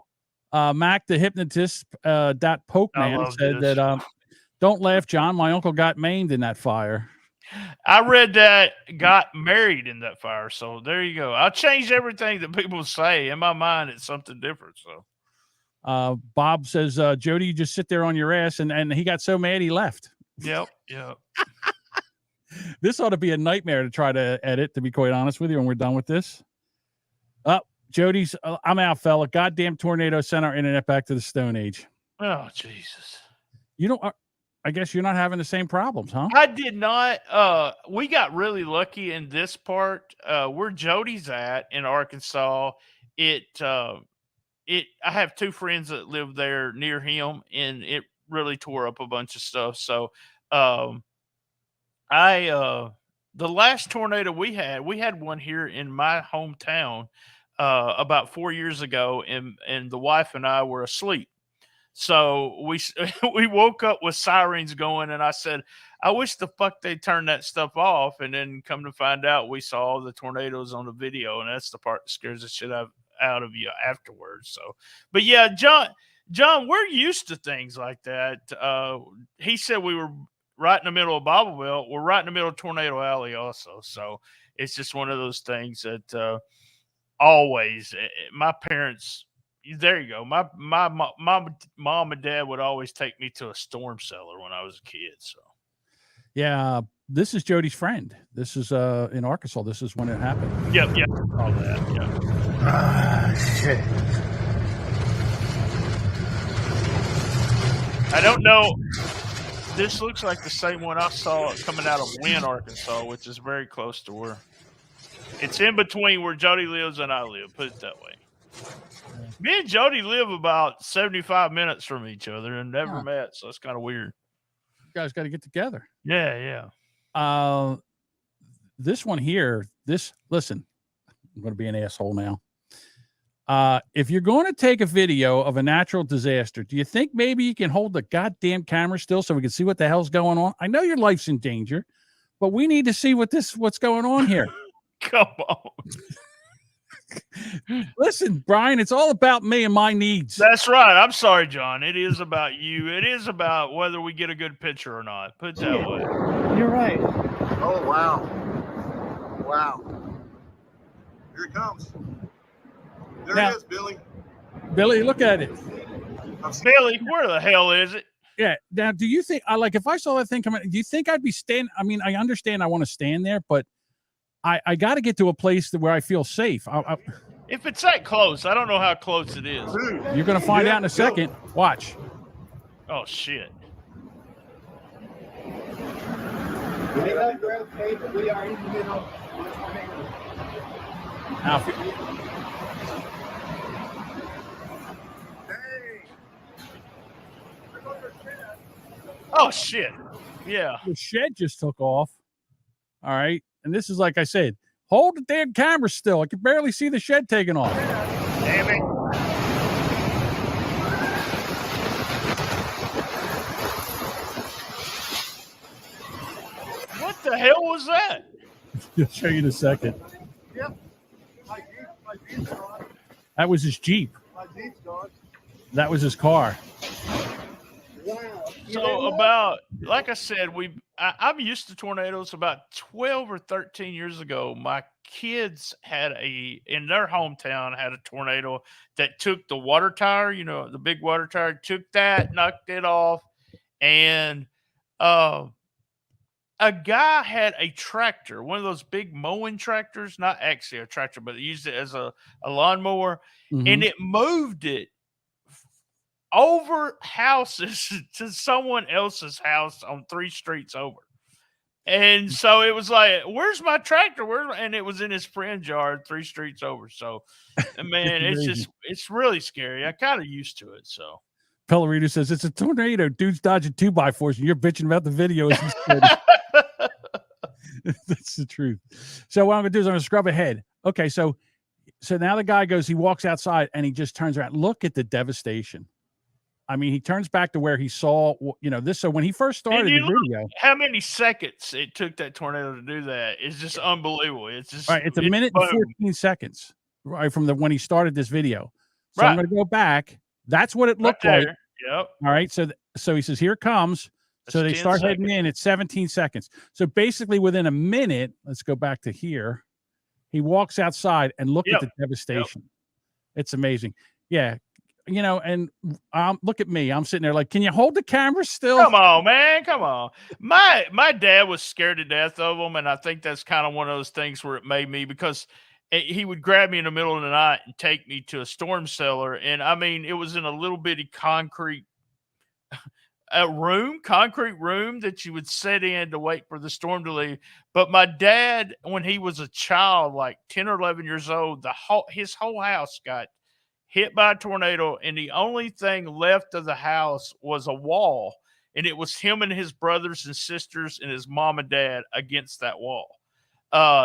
Mac the hypnotist, that Poke man said this. that don't laugh, John. My uncle got maimed in that fire. I read that got married in that fire. So there you go. I'll change everything that people say. In my mind, it's something different. So Bob says, Jody, you just sit there on your ass, and he got so mad he left. Yep. This ought to be a nightmare to try to edit, to be quite honest with you, when we're done with this. Jody's, I'm out, fella. Goddamn tornado sent our internet back to the Stone Age. Oh, Jesus. You don't, I guess you're not having the same problems, huh? I did not. We got really lucky in this part. Where Jody's at in Arkansas, I have two friends that live there near him, and it really tore up a bunch of stuff. So, the last tornado we had one here in my hometown about 4 years ago, and the wife and I were asleep. So we woke up with sirens going, and I said, I wish the fuck they'd turn that stuff off. And then come to find out, we saw the tornadoes on the video, and that's the part that scares the shit out of you afterwards. So, but yeah, John, we're used to things like that. He said we were right in the middle of Bible Belt. We're right in the middle of Tornado Alley also. So it's just one of those things that always my parents, there you go. My mom and dad would always take me to a storm cellar when I was a kid. So yeah, this is Jody's friend. This is in Arkansas. This is when it happened. Yep. All that. Yeah. Shit. I don't know. This looks like the same one I saw coming out of Wynne, Arkansas, which is very close to where it's in between where Jody lives and I live. Put it that way. Me and Jody live about 75 minutes from each other and never met, so it's kind of weird. You guys got to get together. Yeah. This one here. Listen, I'm going to be an asshole now. If you're going to take a video of a natural disaster, do you think maybe you can hold the goddamn camera still so we can see what the hell's going on? I know your life's in danger, but we need to see what's going on here. Come on. Listen, Brian, it's all about me and my needs. That's right. I'm sorry, John. It is about you. It is about whether we get a good picture or not. Put it that way. You're right. Oh, wow. Wow. Here it comes. There Now, it is, Billy. Billy, look at it. Billy, where the hell is it? Yeah. Now, do you think, if I saw that thing coming, do you think I'd be standing? I mean, I understand I want to stand there, but I got to get to a place where I feel safe. If it's that close, I don't know how close it is. You're going to find out in a second. Watch. Oh, shit. Now, Oh, shit. Yeah. the shed just took off. All right. And this is, like I said, hold the damn camera still. I can barely see the shed taking off. Damn it. What the hell was that? I'll show you in a second. Yep. My views are on. That was his Jeep. My Jeep's gone. That was his car. Wow. So about, like I said, I'm used to tornadoes. About 12 or 13 years ago, my kids in their hometown had a tornado that took the water tower, the big water tower, took that, knocked it off. And a guy had a tractor, one of those big mowing tractors, not actually a tractor, but they used it as a lawnmower, and it moved it over houses to someone else's house on 3 streets over. And so it was like, where's my tractor? And it was in his friend's yard 3 streets over. So, man, it's really scary. I kind of used to it. So Pellerino says, it's a tornado. Dude's dodging 2x4s and you're bitching about the video. That's the truth. So what I'm going to do is I'm going to scrub ahead. Okay, so now the guy goes, he walks outside and he just turns around. Look at the devastation. I mean, he turns back to where he saw, this. So when he first started the video, how many seconds it took that tornado to do that is just unbelievable. It's just right. It's a minute and 14 seconds right from when he started this video. So I'm going to go back. That's what it looked like. Yep. All right. So he says, here it comes. So they start heading in at 17 seconds. So basically within a minute, let's go back to here. He walks outside and look at the devastation. It's amazing. Yeah. And look at me. I'm sitting there like, can you hold the camera still? Come on, man. Come on. My dad was scared to death of them. And I think that's kind of one of those things where it made me, because he would grab me in the middle of the night and take me to a storm cellar. And I mean, it was in a little bitty concrete room that you would sit in to wait for the storm to leave. But my dad, when he was a child, like 10 or 11 years old, his whole house got hit by a tornado, and the only thing left of the house was a wall, and it was him and his brothers and sisters and his mom and dad against that wall.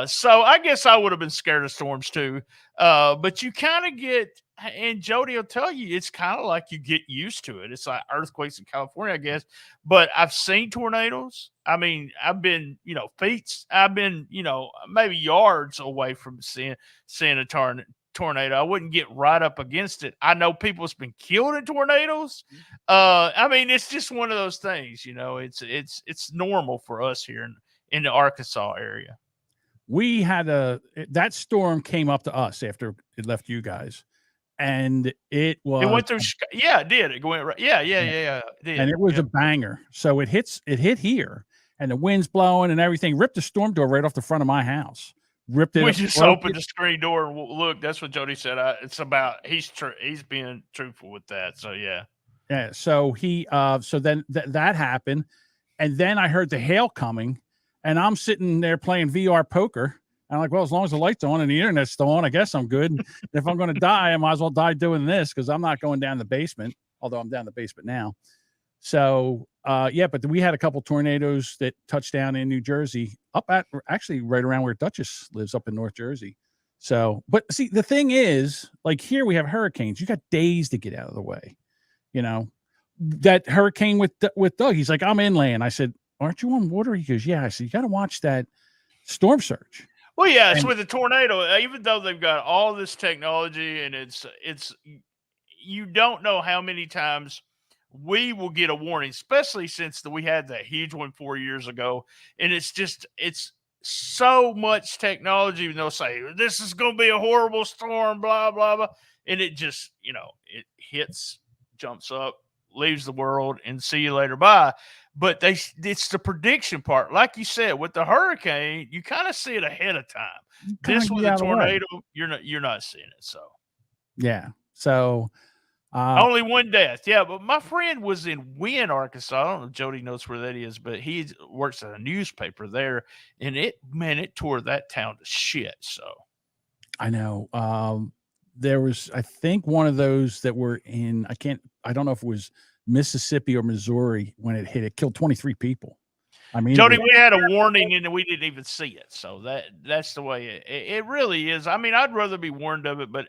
So I guess I would have been scared of storms too. But you kind of get, and Jody will tell you, it's kind of like you get used to it. It's like earthquakes in California, I guess. But I've seen tornadoes. I mean, I've been, I've been, maybe yards away from seeing a tornado. I wouldn't get right up against it. I know people's been killed in tornadoes. I mean, it's just one of those things, it's normal for us here in the Arkansas area. We had that storm came up to us after it left you guys, and it went through. It did. It went right. Yeah. It did. And it was a banger. So it hit here, and the wind's blowing and everything ripped the storm door right off the front of my house. Ripped it. We just opened the screen door and look. That's what Jody said. It's about he's being truthful with that. So yeah. So so then that happened, and then I heard the hail coming, and I'm sitting there playing VR poker. I'm like, well, as long as the light's on and the internet's still on, I guess I'm good. If I'm going to die, I might as well die doing this, because I'm not going down the basement. Although I'm down the basement now. So but we had a couple tornadoes that touched down in New Jersey, up at actually right around where Duchess lives, up in North Jersey. So, but see, the thing is, like here we have hurricanes. You got days to get out of the way. That hurricane with Doug, he's like, I'm inland. I said, aren't you on water? He goes, yeah. I said, you got to watch that storm surge. Well, yeah, it's with the tornado. Even though they've got all this technology, and it's you don't know how many times we will get a warning, especially since we had that huge one 4 years ago. And it's so much technology, say this is going to be a horrible storm, blah, blah, blah. And it just, it hits, jumps up, leaves the world, and see you later. Bye. But it's the prediction part. Like you said, with the hurricane, you kind of see it ahead of time. This with a tornado, you're not seeing it. So, yeah. So, only one death. Yeah, but my friend was in Wynne, Arkansas. I don't know if Jody knows where that is, but he works at a newspaper there, and it tore that town to shit. So I know. There was, I think, one of those that were in, I don't know if it was Mississippi or Missouri when it hit. It killed 23 people. I mean, Jody, we had a warning and we didn't even see it. So that's the way it really is. I mean, I'd rather be warned of it, but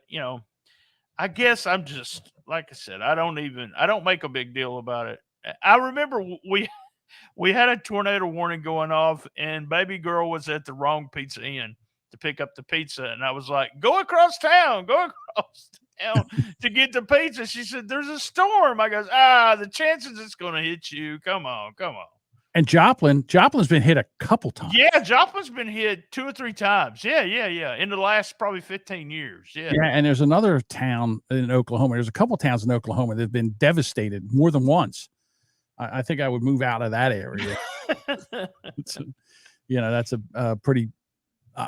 I guess I'm just, like I said, I don't make a big deal about it. I remember we had a tornado warning going off, and baby girl was at the wrong Pizza Inn to pick up the pizza. And I was like, go across town. down to get the pizza. She said, "There's a storm." I goes, the chances it's going to hit you. Come on. And Joplin's been hit a couple times. Yeah, Joplin's been hit 2 or 3 times. Yeah. In the last probably 15 years. Yeah. Yeah, and there's another town in Oklahoma. There's a couple towns in Oklahoma that have been devastated more than once. I think I would move out of that area. That's a pretty.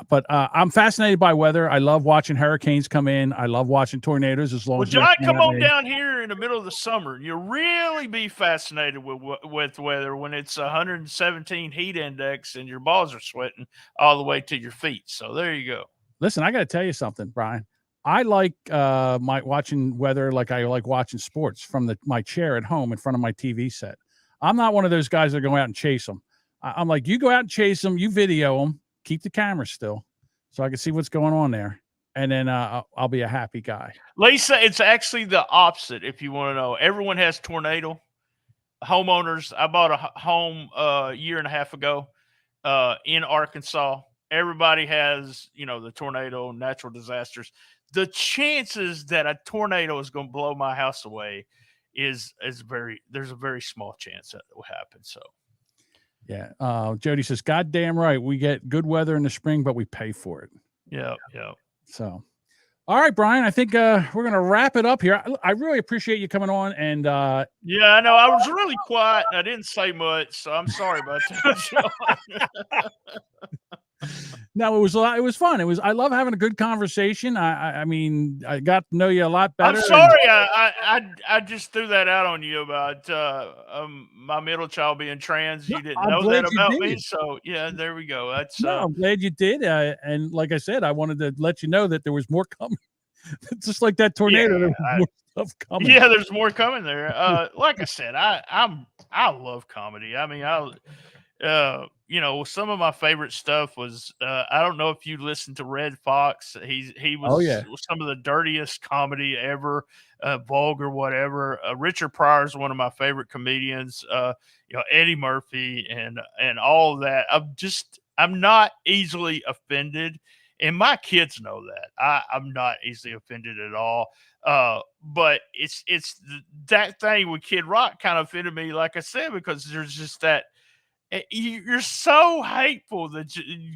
But I'm fascinated by weather. I love watching hurricanes come in. I love watching tornadoes. As long as John, come on down here in the middle of the summer. You'll really be fascinated with weather when it's 117 heat index and your balls are sweating all the way to your feet. So there you go. Listen, I got to tell you something, Brian. I like watching weather like I like watching sports from my chair at home in front of my TV set. I'm not one of those guys that go out and chase them. I'm like, you go out and chase them, you video them. Keep the camera still so I can see what's going on there. And then I'll be a happy guy. Lisa, it's actually the opposite. If you want to know, everyone has tornado homeowners. I bought a home a year and a half ago in Arkansas. Everybody has, the tornado, natural disasters. The chances that a tornado is going to blow my house away there's a very small chance that will happen. So. Yeah. Jody says, God damn right. We get good weather in the spring, but we pay for it. Yeah. So, all right, Brian, I think we're going to wrap it up here. I really appreciate you coming on. And yeah, I know I was really quiet. And I didn't say much, so I'm sorry about that. No, it was fun. I love having a good conversation. I mean, I got to know you a lot better. I'm sorry. I just threw that out on you about my middle child being trans. You didn't know that about me. So yeah, there we go. I'm glad you did. And like I said, I wanted to let you know that there was more coming. Just like that tornado, there was more stuff coming. Yeah, there's more coming there. Like I said, I love comedy. I mean, some of my favorite stuff was I don't know if you listened to Red Fox. He was some of the dirtiest comedy ever, vulgar, whatever. Richard Pryor is one of my favorite comedians. Eddie Murphy and all of that. I'm not easily offended, and my kids know that. I'm not easily offended at all. But it's that thing with Kid Rock kind of offended me, like I said, because there's just that. You're so hateful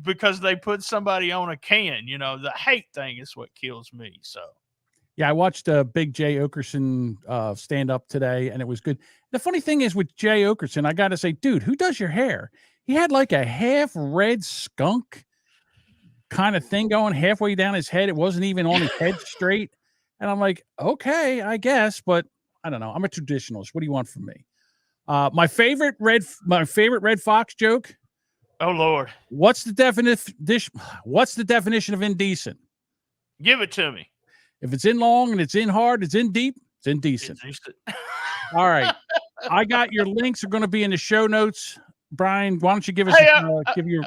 because they put somebody on a can. The hate thing is what kills me. So, yeah, I watched Big Jay Okerson stand up today, and it was good. The funny thing is with Jay Okerson, I got to say, dude, who does your hair? He had like a half red skunk kind of thing going halfway down his head. It wasn't even on his head straight. And I'm like, okay, I guess, but I don't know. I'm a traditionalist. What do you want from me? My favorite Red Fox joke. Oh Lord. What's the definition of indecent? Give it to me. If it's in long and it's in hard, it's in deep, it's indecent. All right. I got your links are going to be in the show notes. Brian, why don't you give us give your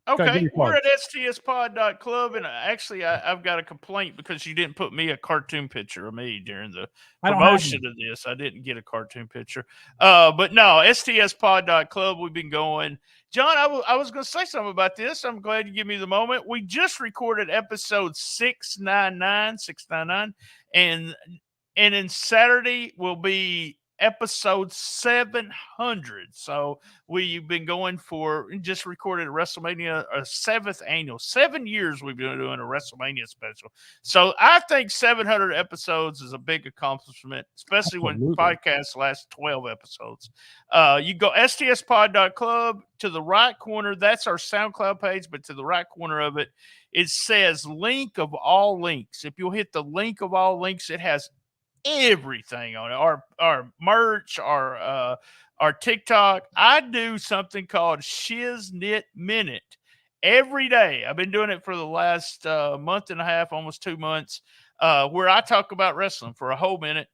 okay, we're at stspod.club, and actually, I've got a complaint because you didn't put me a cartoon picture of me during the promotion of this. I didn't get a cartoon picture. But no, stspod.club, we've been going. John, I was going to say something about this. I'm glad you give me the moment. We just recorded episode 699, and then Saturday will be episode 700. So we've been going just recorded a WrestleMania, a 7th annual. 7 years we've been doing a WrestleMania special. So I think 700 episodes is a big accomplishment, especially when podcasts last 12 episodes. You go stspod.club, to the right corner. That's our SoundCloud page, but to the right corner of it, it says link of all links. If you'll hit the link of all links, it has everything on it. Our merch, our TikTok. I do something called Shiznit Minute every day. I've been doing it for the last month and a half, almost 2 months, where I talk about wrestling for a whole minute.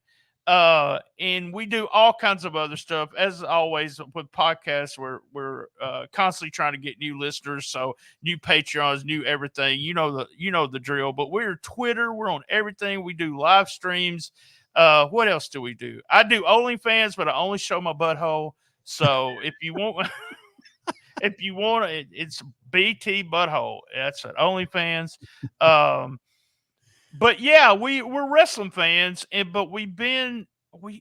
And we do all kinds of other stuff. As always with podcasts, we're constantly trying to get new listeners, so new Patreons, new everything. You know the drill. But we're Twitter. We're on everything. We do live streams. What else do we do? I do OnlyFans, but I only show my butthole. So if you want, it's BT butthole. That's at OnlyFans. But yeah, we're wrestling fans, but we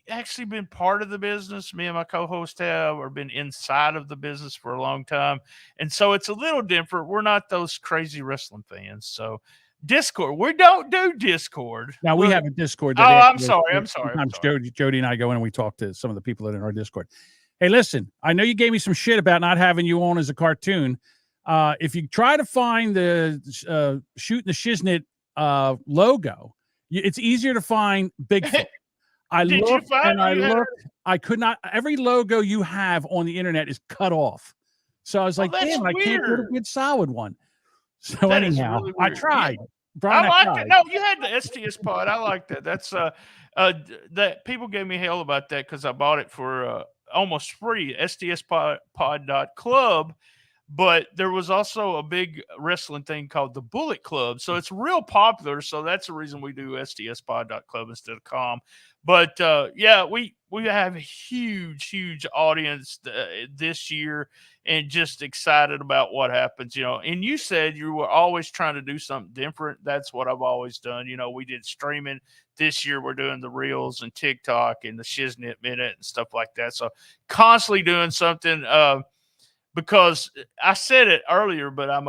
actually been part of the business. Me and my co-host have, or been inside of the business for a long time, and so it's a little different. We're not those crazy wrestling fans. So Discord, we don't do Discord. Now we have a Discord. Oh, I'm sorry. Sometimes Jody and I go in and we talk to some of the people that are in our Discord. Hey, listen, I know you gave me some shit about not having you on as a cartoon. If you try to find the Shooting the Shiznit logo, it's easier to find Bigfoot. I looked. I could not. Every logo you have on the internet is cut off. So I was like, damn, I can't get a good solid one. So anyhow, really I tried. Yeah. Brian, I liked it. No, you had the STS pod. I like that. That's that people gave me hell about that because I bought it for almost free. STSpod.club. But there was also a big wrestling thing called the Bullet Club. So it's real popular. So that's the reason we do STSpod.club instead of com. But yeah, we have a huge audience this year, and just excited about what happens, you know. And you said you were always trying to do something different. That's what I've always done. You know, we did streaming. This year we're doing the Reels and TikTok and the Shiznit Minute and stuff like that. So constantly doing something. Because I said it earlier, but I'm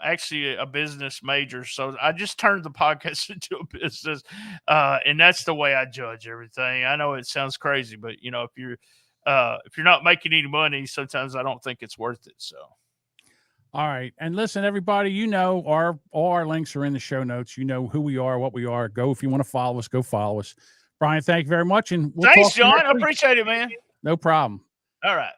actually a business major. So I just turned the podcast into a business. And that's the way I judge everything. I know it sounds crazy, but you know, if you're not making any money, sometimes I don't think it's worth it. So. All right. And listen, everybody, you know, all our links are in the show notes. You know who we are, what we are. Go, if you want to follow us, go follow us. Brian, thank you very much. And thanks, John. I appreciate it, man. No problem. All right.